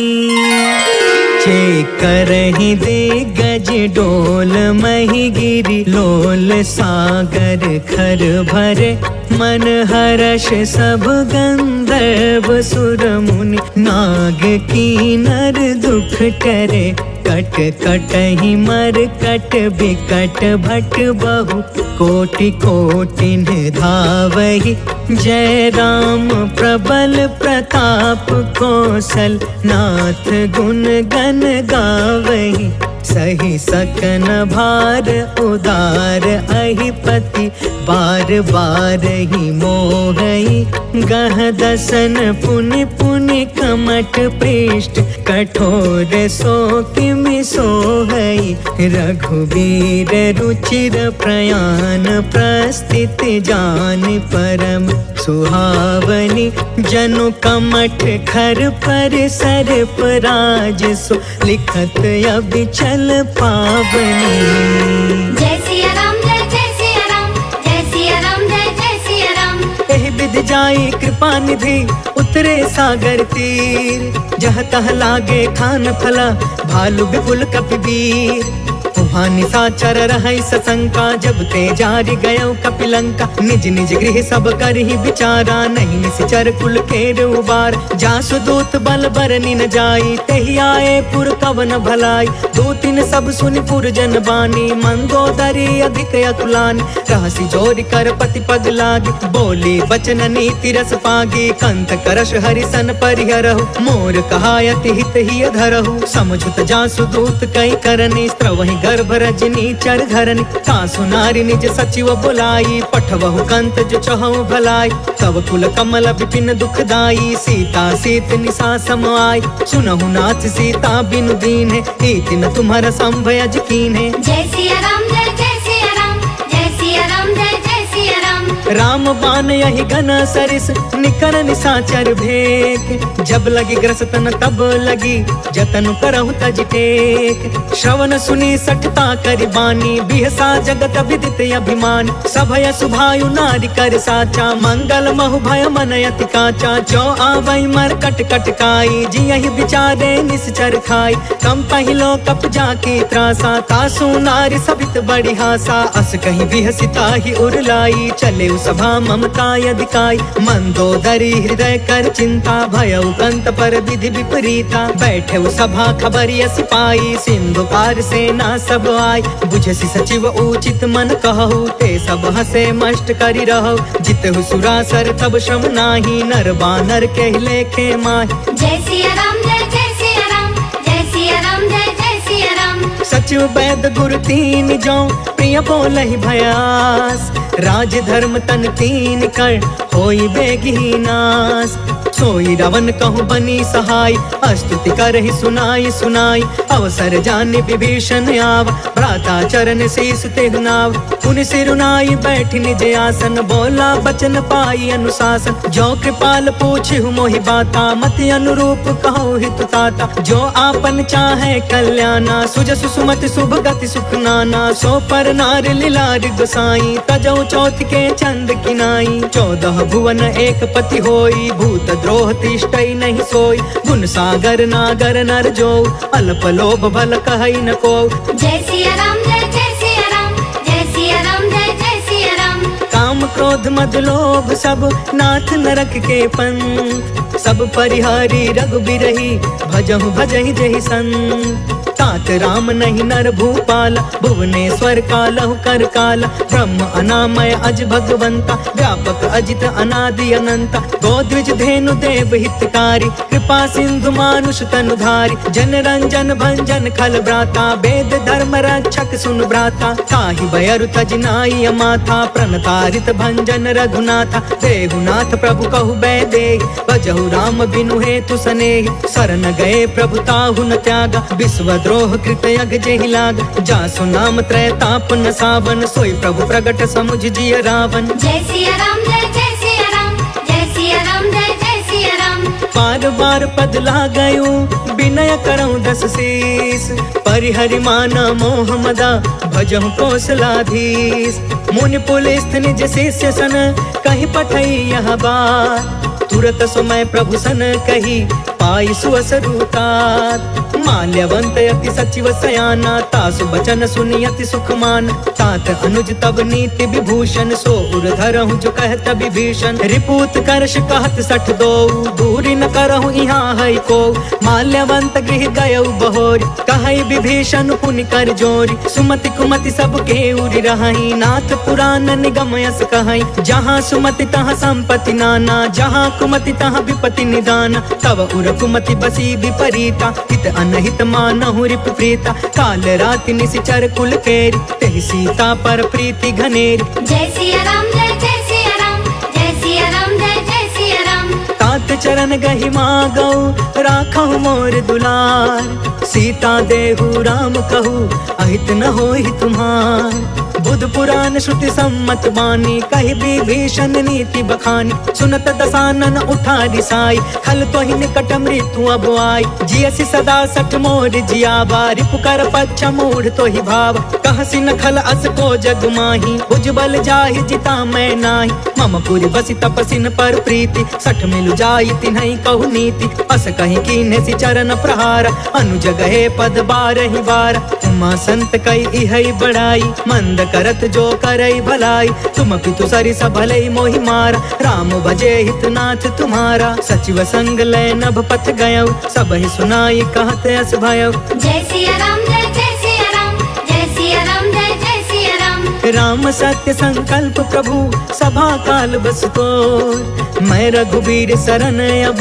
चेकरहि दिग्गज डोल महि गिरि, लोल सागर खर भरे। मन हर्ष सब गंधर्व सुर मुनि, नाग कीनर दुख टरे। कट कटहि मर कट बिकट भट बहु, कोटि कोटिन धावहि। जय राम प्रबल प्रताप कौशल, नाथ गुण गण गावहि। सही सकन भार उदार अहिपति, बार बार ही मोहई। गह दसन पुनि पुनि कमट पृष्ठ, कठोर सो किमि सोहई। रघुवीर रुचिर प्रयाण, प्रस्थित जान परम सुहावनी। जनु कमठ खर पर सर्प राज सो, लिखत अबिचल पावनी। जय सिया राम जय जय सिया राम, जय सिया राम जय जय सिया राम। एहि विधि जाई कृपा निधि, उतरे सागर तीर। जह तह लागे खान फला, भालु विपुल कपिवीर। वहाँ निशाचर रहै सशंका, जब ते जारि गयो कपिलंका। निज निज गृह सब करहि विचारा, नहीं निश्चर कुल केर उबार। जासु दूत बल बरनि न जाई, तेहि आए पुर कवन भलाई। दूतिन सब सुनि पुर जन बानी, मंदोदरी अधिक अतुलानी। रहसि जोरि कर पति पग लागी, बोली वचन नीति रस पागी। कंठ करश हरिसन परिहरहु, मोर कहायति हित ही धरहु। समझुत जासु दूत कई करनी, स्त्रवहि गर्भ रजनी चर घरनी। कासु नारी निज सचिव बुलाई, पठवहु कंत जो चहु भलाई। तब कुल कमल विपिन दुखदाई, सीता सीत निशा सम आई। सुनहु नाथ सीता बिनु दीन्हे, ईति न तुम्हारा संभयज कीन्हे। जय सिया राम जय जय सिया राम, जय सिया राम जय जय सिया राम। राम बान यही घन सरिस, निकर निशाचर भेक। जब लगी ग्रसतन तब लगी, जतन करहु तज टेक। श्रवण सुनी सठता करि बानी, बिहसा जगत विदित अभिमान। सभय सुभायु नारी कर साचा, मंगल महु भय मन अति काचा। जो आवै मर कट कट काई, जियहि विचारे निश्चर खाई। कम पहिलो कप जाकी त्रासा, तासु नारी सबित बड़ी हासा। अस कहीं बिहसिता ही उरलाई, चले सभा ममता यदिकाई। मंदोदरी हृदय कर चिंता, भयउ कंत पर विधि विपरीता। बैठे सभा खबरिय सिपाही, सिंधु पार सेना सब आई। बुझसि सचिव उचित मन कहु, ते सब हसे मष्ट करि रहु। जितहु सुरासर तब श्रम नाही, नर बानर के लेखे माहि। जय सिया राम जय जय सिया राम, जय सिया राम जय जय सिया राम। सचिव वैद गुरु तीन जो, प्रिय बोलहि भयास। राज धर्म तन तीन कर, होई बेगी नास। सोई रावण कहूँ बनी सहाय, स्तुति करहि सुनाई सुनाई, अवसर जानि विभीषण आव, भ्राता चरण शीस तेहु नाव, पुनि सिरुनाई बैठि निज आसन, बोला बचन पाई अनुशासन, जो कृपाल पूछिहु मोहि बाता, मति अनुरूप कहु हित ताता, जो आपन चाहे कल्याणा, सुजसु सुमति शुभ गति सुख नाना, सो पर नार लीलार गोसाई, तजौ चौथ के चंद किनाई, 14 भुवन एक पति होई, भूत द्रोह तिष्ठई नहीं सोई, गुण सागर नागर नर जो, अल्प लोभ भल कहई न को। जय सिया राम जय सिया राम, जय सिया राम जय सिया राम। काम क्रोध मद लोभ सब नाथ नरक के पंथ, सब परिहारी रघुबीरहि भजहु भजहि जहि संत, तात राम नहीं नर भूपाल, भुवनेश्वर कालहु कर काल, ब्रह्म अनामय अज भगवंता, व्यापक अजित अनादि अनंता, गोद्विज धेनु देव हितकारी, कृपा सिंधु मानुष तनुधारी, जन रंजन भंजन खल भ्राता, वेद धर्म रक्षक सुन भ्राता, ताहि बयरु तजनाई अमाथा, प्रणतारित भंजन रघुनाथा, देहुनाथ प्रभु कहु बैदेहि, भजहु राम बिनु हेतु सनेहि, शरण गए प्रभु ताहु न त्यागा, विश्व द्रोह कृत यग जेहि लाग, जासु नाम त्रय ताप न सावन, सोई प्रभु प्रगट समुझ जिय रावण। जय सिया राम जय सिया राम, जय सिया राम जय सिया राम। बार बार पद लागयूं विनय करऊं 10 शीस, परिहरि माना मोह मदा, भजहु कौशलाधीश, मुनि पुलिस निज शिष्य सन, कहीं पठई यह बात, तुरत समय प्रभु सन कही, पाई सुअसरुतात, माल्यवंत यति सचिव सयाना, तासु बचन सुनि यति सुखमान, तात अनुज तब नीति विभूषण, सो उर धरहु जो कहत विभीषण, रिपूत करश कहत 62, दूरी न करहु यहाँ है को, माल्यवंत गृह गयउ बहोरी, कहई विभीषण पुनि कर जोरी, सुमति कुमति सब के उरि रहई, नाथ पुराण निगम यस कहई, जहाँ सुमति तहाँ संपत्ति नाना, जहाँ कुमति तहाँ विपत्ति निदान, तब उर कुमति बसी विपरीता, हित अनहित मानहु रिपु प्रीता, काल राति निशिचर कुल केरी, तेहि सीता पर प्रीति घनेरी। जय सिया राम जय सिया राम, जय सिया राम जय सिया राम। तात चरण गहि मागौ राखहु मोर दुलार, सीता देहु राम कहू अहित न होहि तुम्हार, बुध पुराण श्रुति सम्मत बानी, कहि विभीषण नीति बखानी, सुनत दसानन उठारी साई, खल तोहि निकट मृत्यु अब आई, जियसि सदा सठ मोर जियावा, रिपुकर पच्छ मूढ़ तोहि भाव, कहसि न खल अस को जग माही, उज्जवल जाहि जिता मैं नाही, मम पुरि बसि तपसिन पर प्रीति, सठ मिलु जाई तिन्हई कहु नीति, अस कहि कीन्हे सि चरण प्रहार, अनुज गहे पद बारहि बार, उमा संत कई इहई बड़ाई, मंद करत जो करई भलाई, तुम पितु सरिस भलई मोहि मारा, राम भजे हितनाथ तुम्हारा, सचिव संग लय नभ पथ गयउ, सब ही सुनाई कहत अस भयउ। जय सिया राम जय सिया राम, जय सिया राम जय सिया राम। राम सत्य संकल्प प्रभु सभा काल बस तोर, मैं रघुबीर शरण अब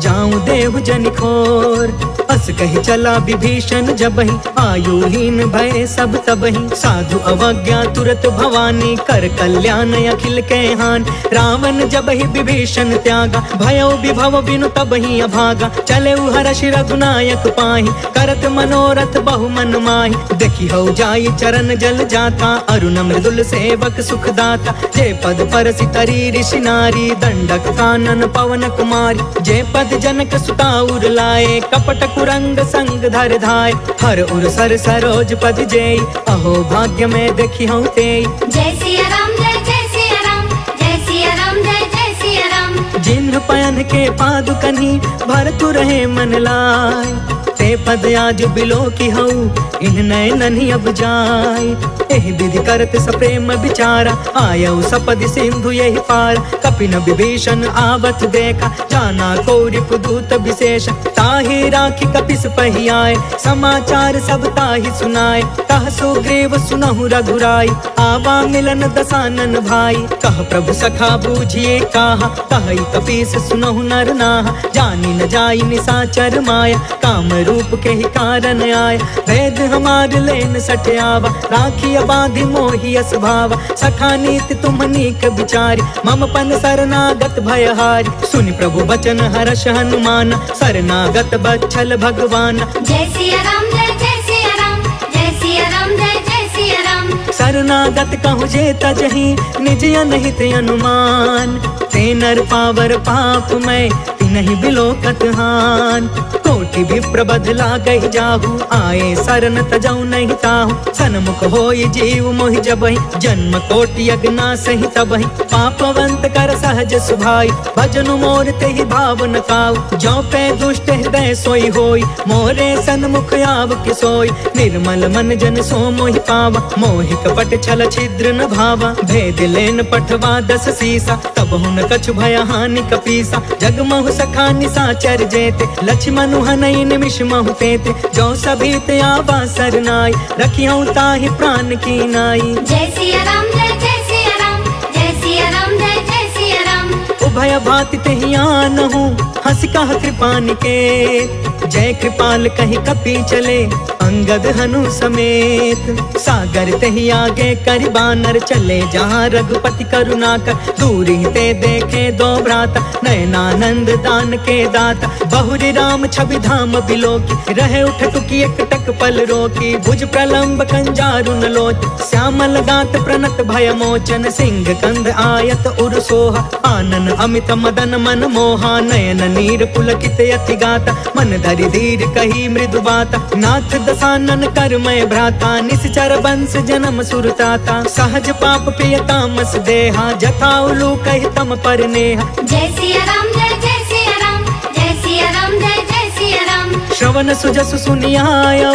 जाऊं देव जन खोर, अस कही चला विभीषण जबहि, आयुहीन भय सब तबहि, साधु अवज्ञा तुरत भवानी, कर कल्याण अखिल के हान, रावण जबहि विभीषण त्यागा, भयउ विभव बिनु तबहि अभागा, चले हर्ष रघुनायक पाहि, करत मनोरथ बहु मन माहि, देखि हौ जाई चरण जल जाता, अरुण मृदुल सेवक सुखदाता, जे पद परसि तरी ऋषि नारी, दंडक कानन पवन कुमारी, जे पद जनक सुता उर लाए, कपट कुरंग संग धर धाय, हर उर सर सरोज पद जेई, अहो भाग्य में देखी हूँ तेई। जय सिया राम जय सिया राम, जय सिया राम जय सिया राम। जिन्ह पयन के पादुकनी भरतु रहे मन लाय, ते पद आज बिलो की हऊ इन नैनन अब जाय, एहि विधि करत सप्रेम विचारा, आयऊ सपदि सिंधु यही पार, कपिन विभीषण आवत देखा, जाना कौरि पुदूत विशेष, ताहि राखी कपिस पहियाए, समाचार सब ताहि सुनाए, कह सुग्रीव सुनहु रघुराई, आवा मिलन दसानन भाई, कह प्रभु सखा बूझिए काहा, कहि कपीस सुनहु नर नाहा, जानि न जाई निशाचर माया, काम रूप रूप के ही कारण आय। वेद हमार लेन सठयावा, राखी अबाधि मोहि अस भावा। सखा नीति तुम नीक विचारी, मम पन शरणागत भयहारी। सुनि प्रभु बचन हर्ष हनुमान, शरणागत बच्छल भगवान। जय सिया राम जय सिया राम, जय सिया राम जय सिया राम। शरणागत कहु जे तजहि, निज अनहित अनुमान। ते नर पावर पाप मैं, तिनहि बिलोकत हान। कोटि विप्र बदला गहि जाहु, आए शरण तजौ नहीं ताहु। सन्मुख होई जीव मोहि जबहि, जन्म कोटि अगना सहि तबहि। पापवंत कर सहज सुभाई, भजनु मोर तेहि भाव न काऊ। जो पे दुष्ट हृदय सोई होई, मोरे सन्मुख आव किसोई। निर्मल मन जन सो मोहि पावा, मोहि कपट छल छिद्र न भावा। भेद लेन पठवा दस सीसा, तब हुन कछु भय हानि कपीसा। जग महु सखा निसाचर जेते, लक्ष्मण हनई निमिष महु तेते। जो सभीत आवा सरनाई, रखियौ ताहि प्राण की नाई। जय सिया राम जय सिया राम, जय सिया राम जय सिया राम। उभय भाति तेहि आनहु, हंस कह कृपा निकेत। जय कृपाल कहि कपि चले, अंगद हनु समेत। सागर तेहि आगे करि बानर चले, जहाँ रघुपति करुणा कर। दूर ही ते देखे दो भ्राता, नयनानंद दान के दाता। बहुरी राम छवि धाम बिलोकी, रहे उठ टुकी एक टक पल रोकी। भुज प्रलंब कंजारु न लोच, श्यामल गात प्रणत भय मोचन। सिंह कंध आयत उर सोहा, आनन अमित मदन मन मोहा। नयन नीर पुलकित अति गाता, मन धरि धीर कही मृदु बाता। नाथ दसानन कर मैं भ्राता, निश्चर वंश जन्म सुरताता। सहज पाप पिय तामस देहा, जथा उलू कहि तम पर नेहा। जय सिया राम जय सिया राम, जय सिया राम जय सिया राम। श्रवण सुजसु सुनियायौ,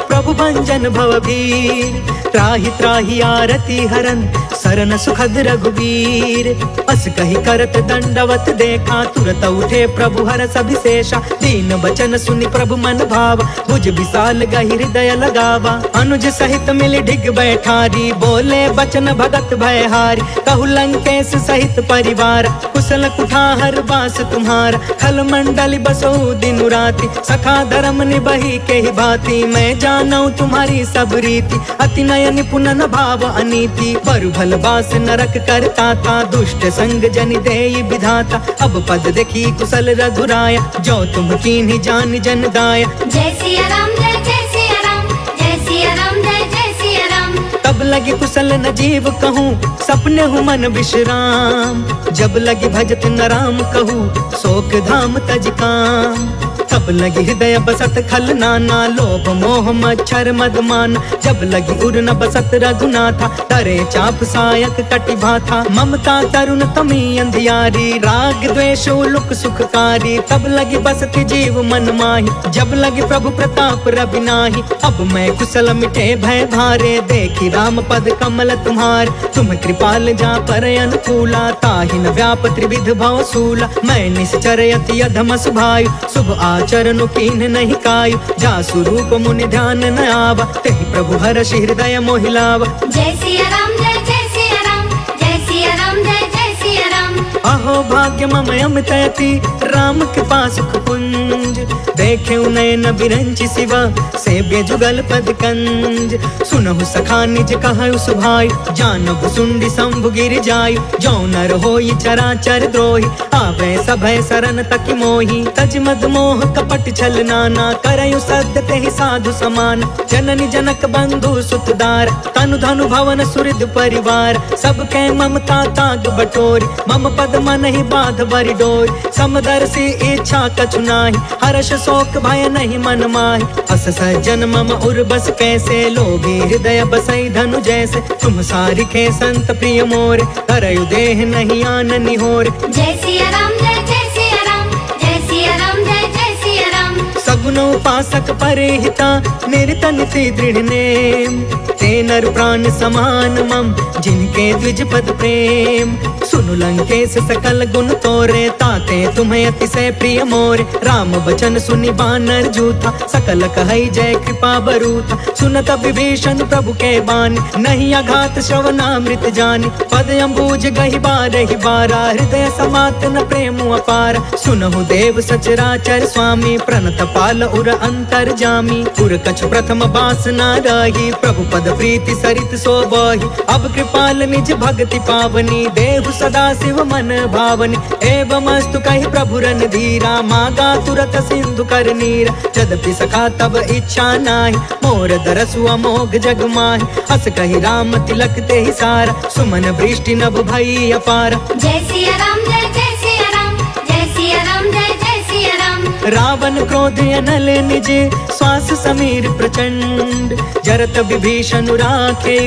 प्रभु भंजन भवभीर। त्राहि त्राहि आरती हरन, सरन सुखद रघुबीर। अस कहि करत दंडवत देखा, तुरत उठे प्रभु हरष अभिषेषा। दीन बचन सुनि प्रभु मन भावा, भुज विशाल गहि हृदय लगावा। अनुज सहित मिल ढिग बैठारी, बोले बचन भगत भयहारी। कहु लंकेश सहित परिवार, कुशल कुठार बास तुम्हारा। खल मंडल बसो दिन राति, सखा धर्म निबहि के ही भांति। मैं जानऊ तुम्हारी सब रीति, अति नय निपुण न भाव अनीति। बरु भल बास नरक करता था, दुष्ट संग जनि देई विधाता। अब पद देखी कुशल रघुराया, जो तुम कीन्ही जान जन दाया। जय सिया राम जय सिया राम, जय सिया राम जय सिया राम। तब लगी कुशल न जीव कहूँ, सपने हूँ मन विश्राम। जब लगी भजत न राम कहूँ, शोक धाम तज काम। तब लगी हृदय बसत खल नाना, लोभ मोह मच्छर मदमान। जब लगी उर न बसत रघुनाथा, तरे चाप सायक कटि भाथा। ममता तरुण तमी अंधियारी, राग द्वेष उलुक सुखकारी। तब लगी बसत जीव मन माही, जब लगी प्रभु प्रताप रवि नाही। अब मैं कुशल मिटे भय भारे, देखी राम पद कमल तुम्हार। तुम कृपाल जा पर अनुकूला, ताहि न व्याप त्रिविध भव सूला। मैं निश्चर अति अधम सुभायु, शुभ आचरण कीन्ह नहीं कायु। जा स्वरूप मुनि ध्यान न आवा, तेहि प्रभु हर्ष हृदय मोहिलावा। जय सिया राम जय सिया राम, जय सिया राम जय सिया राम। अहो भाग्य मम अमित अति, राम कृपा सुख पुंज। देखे नयन बिरंचि शिवा, सेव्य जुगल पद कंज। सुनहु सखा निज कहु सुभायु, जानहु सुंडी शंभु गिर जायु। जो नर होई चराचर द्रोही, आवे सभय शरण तकि मोही। तज मद मोह कपट छल नाना, करयु सद्य तेहि साधु समान। जननी जनक बंधु सुतदार, तनु धनु भवन सुहृद परिवार। सबके ममता ताग बटोरी, मम पद मन ही बाध बरि डोरी। समदर्शी इच्छा कछु नाही, हर्ष शोक भय नहीं मन माहि। अस सज्जन मम उर बस कैसे, लोभी हृदय बसई धनु जैसे। तुम सारिखे संत प्रिय मोरे, करयु देह नहीं आन निहोरे। जय सिया राम जय सिया राम, जय सिया राम जय सिया राम। सगुन उपासक परे हिता, निरत निति दृढ़ नेम। ते ते नर प्राण समान मम, जिनके द्विज पद प्रेम। सुनु लंकेश सकल गुण तोरे, ताते तुम्हें अतिशय प्रिय मोरे। राम बचन सुनि बानर जूथा, सकल कहई जय कृपा बरूथा। सुनत विभीषण प्रभु के बानी, नहीं अघात श्रवणामृत जानी। पद अम्बुज गहि बारहि बारा, हृदय समात न प्रेम अपार। सुनहु देव सचराचर स्वामी, प्रणत पाल उर अंतर जामी। उर कछ प्रथम बासना रही, प्रभु पद प्रीति सरित सोबहि। अब कृपाल निज भक्ति पावनी, देहु सदा शिव मन भावनी। एवं अस्तु कहि प्रभु रन धीरा, मागा तुरत सिंधु कर नीरा। यद्यपि सखा तब इच्छा नाही, मोर दरसु अमोघ जग माहि। हस कहि राम तिलक ते ही सारा, सुमन वृष्टि नभ भई अपार। जय सिया राम जय जय सिया राम, जय सिया राम जय जय सिया राम। रावण क्रोध अनल निज, श्वास समीर प्रचंड। जरत विभीषण राखे,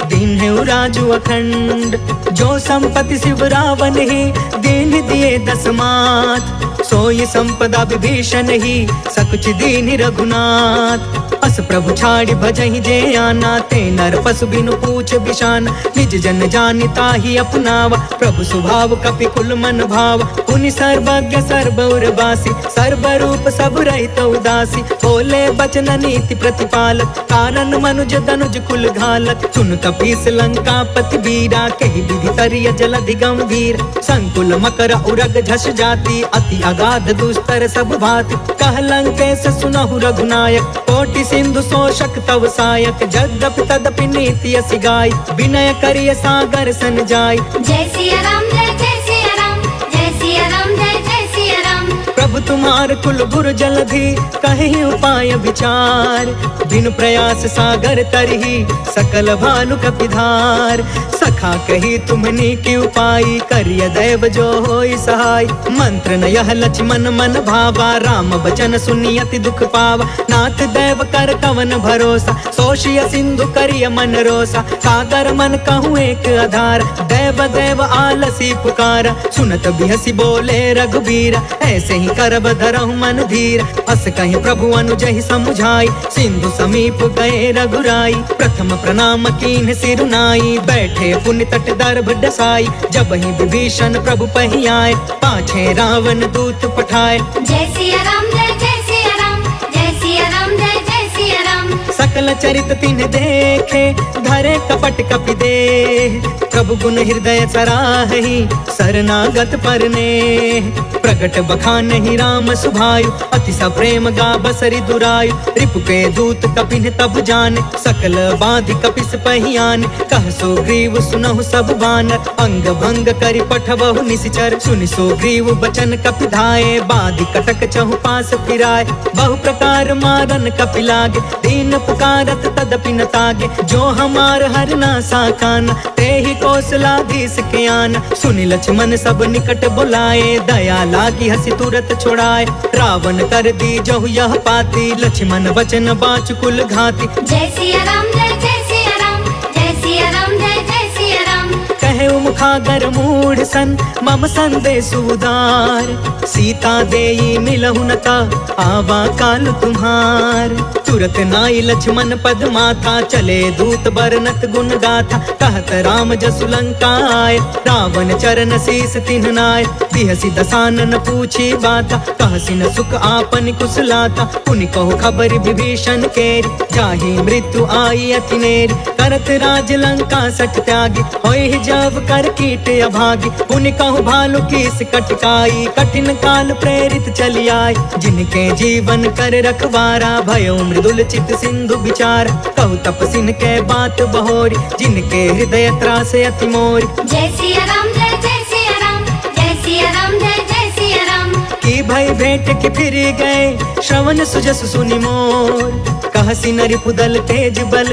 दीन्हु राजु अखंड। जो संपत्ति शिव रावण ही, दीन दिए दस मात। सोई संपदा विभीषण ही, सकुच दीन रघुनाथ। अस प्रभु छाड़ि भजहि जे आना, ते नर पशु बिनु पूछ बिशान। निज जन जानिता ही अपनावा, प्रभु स्वभाव कपि कुल मन भाव। पुनि सर्वज्ञ सर्वउर बासी, सर्वरूप सब रहित उदासी। बोले बचन नीति प्रतिपालक, कारण मनुज तनुज कुल घालक। सुन कपीस लंका पति बीरा, कहि विधि तरिय जलधि गंभीर। संकुल मकर उरग झस जाति, अति अगाध दुस्तर सब भाति। कह लंकेश सुनहु रघुनायक, कोटि सिंधु शोषक तव सायक। जद्यपि तदपि नीति यसी गाय, विनय करिय सागर सन जाय। जय सिया राम जय जय सिया राम, जय सिया राम जय जय सिया राम। प्रभु तुम्हार कुल गुर जलधि, कहि उपाय विचार। बिनु प्रयास सागर तरही, सकल भानु कपिधार। सखा कही तुमनी की उपाय, करिय दैव जो होई सहाय। मंत्र न यह लक्ष्मण मन भावा, राम बचन सुनि अति दुख पावा। नाथ दैव कर कवन भरोसा, सोषिय सिंधु करिय मन रोसा। सागर मन कहूँ एक आधार, दैव दैव आलसी पुकारा। सुनत बिहसी बोले रघुबीरा, ऐसे ही करब धरहु मन धीर। अस कहीं प्रभु अनुजहि समुझाई, सिंधु समीप गए रघुराई। प्रथम प्रणाम कीन्ह सिरुनाई, बैठे पुनि तट दर्भ डसाई। जब ही विभीषण प्रभु पही आए, पाछे रावण दूत पठाए। जय सिया राम जय जय सिया राम, जय सिया राम जय जय सिया राम। सकल चरित तिन्ह देखे, धरे कपट कपि देह। प्रभु गुण हृदय सराहि, शरणागत परने। प्रगट बखानहि राम सुभायु, अति सप्रेम गा बसरि दुरायु। रिपु के दूत कपिन तब जाने, सकल बाधि कपिस पहियाने। कह सुग्रीव सुनहु सब बानर, अंग भंग करि पठबहु निशिचर। सुनि सुग्रीव बचन कपि धाये, बाधि कटक चहु पास फिराए। बहु प्रकार मारन कपि लागे, दीन पुकारत तदपि न तागे। जो हमार हर ना साकाना, ते ही कौशलाधीश के आना। सुनि लक्ष्मण सब निकट बुलाए, दया लागी हसी तुरत छुड़ाए। रावण कर दी जहु यह पाती, लक्ष्मण वचन बाच कुल घाती। जय सिया राम जय जय सिया राम, जय सिया राम जय जय सिया राम। कहे मुखागर मूढ़ सन, मम संदेश उदार। सीता देई मिलहु न ता, आवा काल तुम्हार। तुरत नाई लक्ष्मण पद माथा, चले दूत बरनत गुण गाथा। कहत राम जसु लंका आए, रावण चरण शीस तिन्ह नाय। बिहसी दसानन पूछी बाता, कहसी न सुख आपन कुशलाता। पुनि कहु खबर विभीषण केरी, जाहि मृत्यु आई अति नेरी। करत राज लंका सठ त्यागी, होय जब कर कीट अभागी। पुनि कहु भालु कीस कटकाई, कठिन काल प्रेरित चली आई। जिनके जीवन कर रखवारा, भयो मृदुल चित सिंधु विचार। कहु तपसिन के बात बहोरी, जिनके हृदय त्रास अति मोरी। जय सिया राम जय जय सिया राम, जय सिया राम जय जय सिया राम। की भई भेंट के फिर गए, श्रवण सुजस सुनि मोर। कहसी नरि पुदल तेज बल,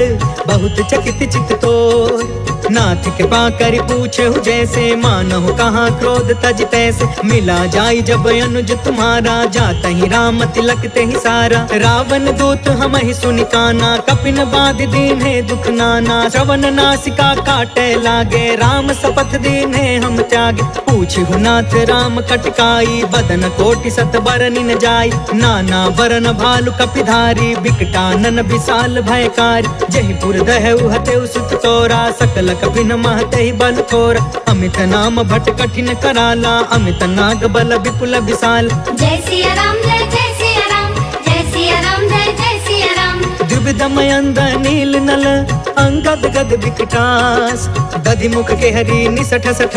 बहुत चकित चित तोर। नाथ कृपा करि पूछे जैसे, मानहु कहाँ क्रोध तज तैसे। मिला जाई जब अनुज तुम्हारा, जाता ही राम तिलक ते ही सारा। रावण दूत हम ही सुनि काना, कपिन बाध दीन है दुख नाना। श्रवण नासिका काटे लागे, राम शपथ दीन है हम त्यागे। पूछहु नाथ राम कटकाई, बदन कोटि सत बरनि न जाई। नाना वरन भालु कपिधारी, बिकटानन विशाल भयकारी। जयपुर दहु हतेउ सुत तोरा, सकल कपिन महते बल थोरा। अमित नाम भट कठिन कराला, अमित नाग बल विपुल विशाल। जय सिया राम जय सिया राम, जय सिया राम जय सिया राम। द्विविधमयंद नील नल, अंगद गद विकटास। दधि मुख के हरि निसठ सठ,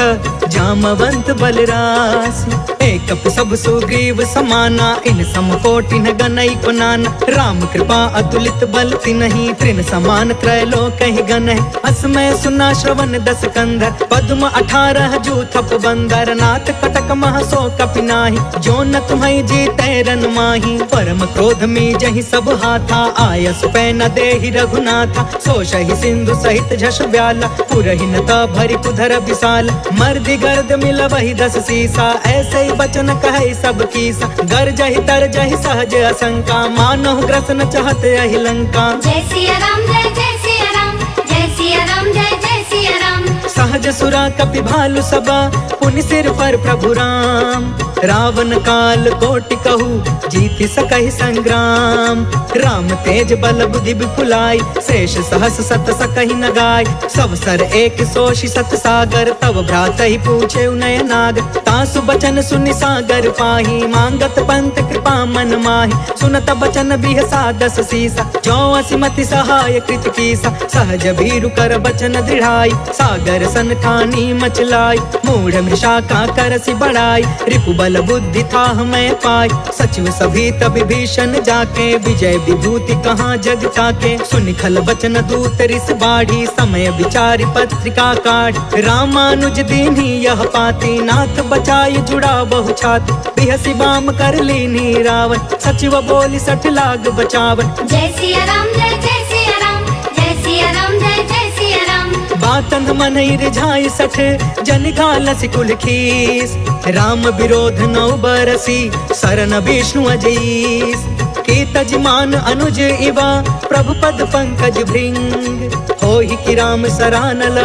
जामवंत बलरास। एक सब सुग्रीव समाना, इन सम कोटि न गनई को नाना। राम कृपा अतुलित बल तिन्हि, तृण समान त्रैलोक ही गन है। असमय सुना श्रवण दस कंधर, पद्म 18 जूथप बंदर। नाथ कटक मह सो कपि नाहि, जो न तुम्हें जीते रन माही। परम क्रोध में जहि सब हाथा, आयस पै न देहि रघुनाथा। सोषहि सिंधु सहित झस व्याला, पुरहि न भरि कुधर विशाल। मर्दि गर्द मिल वही 10 सीसा, ऐसे ही बचन कहे सब कीसा। गरजहि तरजहि सहज असंका, मानहु ग्रसन चहत यहि लंका। जय सिया राम जय सिया राम, जय सिया राम जय सिया राम। सहज सुरा कपि भालु सबा, पुनि सिर पर प्रभु राम। रावण काल कोटि कहू, जीति सकहि संग्राम। राम तेज बल बुद्धि विपुलाई, शेष सहस सत सकहि न गाय। सब सर एक सोषि सत सागर, तब भ्रात ही पूछे नय नाग। तासु बचन सुनि सागर पाही, मांगत पंत कृपा मन माही। सुनत बचन बिहसा 10 सीसा, जो असिमति सहाय कृत कीसा। सहज भीरु कर बचन दृढ़ाई, सागर सन ठानी मचलाई। मूढ़ मृषा का करसि बढ़ाई, रिपु बल बुद्धि था मैं पाई। सचिव सभी तब भीषण जाके, विजय विभूति कहाँ जग ताके। सुनि खल बचन दूत रिस बाढ़ी, समय विचारि पत्रिका काढ़ी। रामानुज दीन्ही यह पाती, नाथ बचाई जुड़ा बहु छाती। बिहसी बाम कर लीनी रावण, सचिव बोली 60 लाग बचावन। जय सिया राम जय सिया राम, जय सिया राम जय सिया राम। बातन मन रिझाई 60, जन घालसि कुल खीस। राम विरोध 9 बरसी, शरण विष्णु अजीस। की तजमान अनुज इवा, प्रभु पद पंकज भृंग। होहि कि राम सरानल,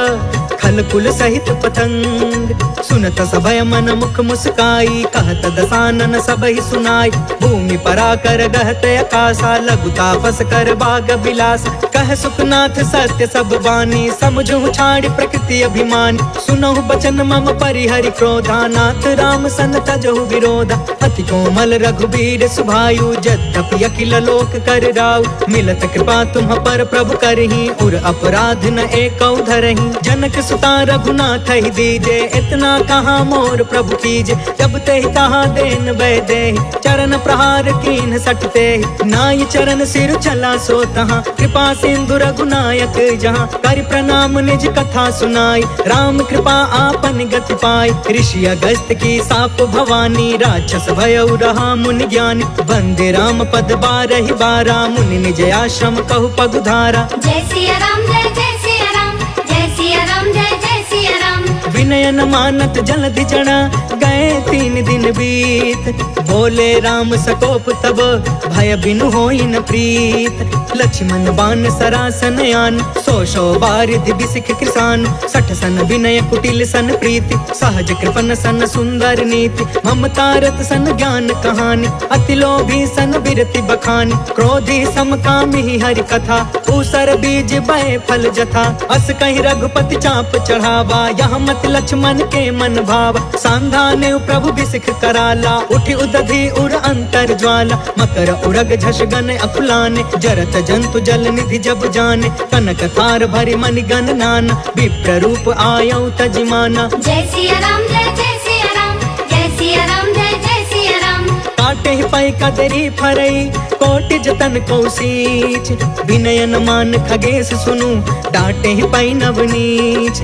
खल कुल सहित पतंग। सुनत सभय मन मुख मुस्काई, कहत दसानन सबहि सुनाई। भूमि पराकर गहत आकाशा, लघु तापस कर बाग बिलास। कह सुखनाथ सत्य सब बानी, समझु छाड़ी प्रकृति अभिमानी। सुनहु बचन मम परिहरि क्रोधा, नाथ राम सन तजहु विरोधा। अति कोमल रघुबीर सुभायु, यद्यपि अखिल लोक कर राउ। मिलत कृपा तुम पर प्रभु करही, उर अपराध न एकौ धरही। जनक सुता रघुनाथ ही दीजे, इतना कहाँ मोर प्रभु कीजे। जब ते कहा देन वै दे, चरण प्रहार कीन सटते। नाई चरण सिर चला सो तहाँ, कृपा सिंधु रघुनायक जहाँ। कर प्रणाम निज कथा सुनाई, राम कृपा आपन गति पाई। ऋषि अगस्त की साप भवानी, राक्षस भयउ रहा मुनि ज्ञानी। वंदे राम पद 12 बारा, मुनि निज आश्रम कहु पगुधारा। जय सिया राम जय सिया राम, जय सिया राम जय सिया राम। विनय न मानत जलधि जड़ा, गए 3 दिन बीत। बोले राम सकोप तब, भय बिनु होई न प्रीत। लक्ष्मण बाण सरासन आन, 100 बारिधि बिसिख कृसान। 60 सन विनय कुटिल सन प्रीति, सहज कृपन सन सुंदर नीति। ममता रत सन ज्ञान कहानी, अति लोभी सन बिरति बखानी। क्रोधी समकामी हरि कथा, ऊसर बीज बय फल जथा। अस कहि रघुपति चाप चढ़ावा, यह मत लक्ष्मण के मन भावा। सांधाने प्रभु बिसिख कराला, उठि उदधि उर अंतर ज्वाला। मकर उरग झष गन अकुलाने, जरत जंतु जल निधि जब जाने। कनक थार भरि मनि गण नाना, विप्र रूप आयौ तजिमाना। जय सिया राम जय सिया राम, जय सिया राम जय सिया राम। काटे ही पै कदरी फरई, कोटि जतन कौशीच। विनयन मान खगेश सुनु, डांटे ही पै नवनीच।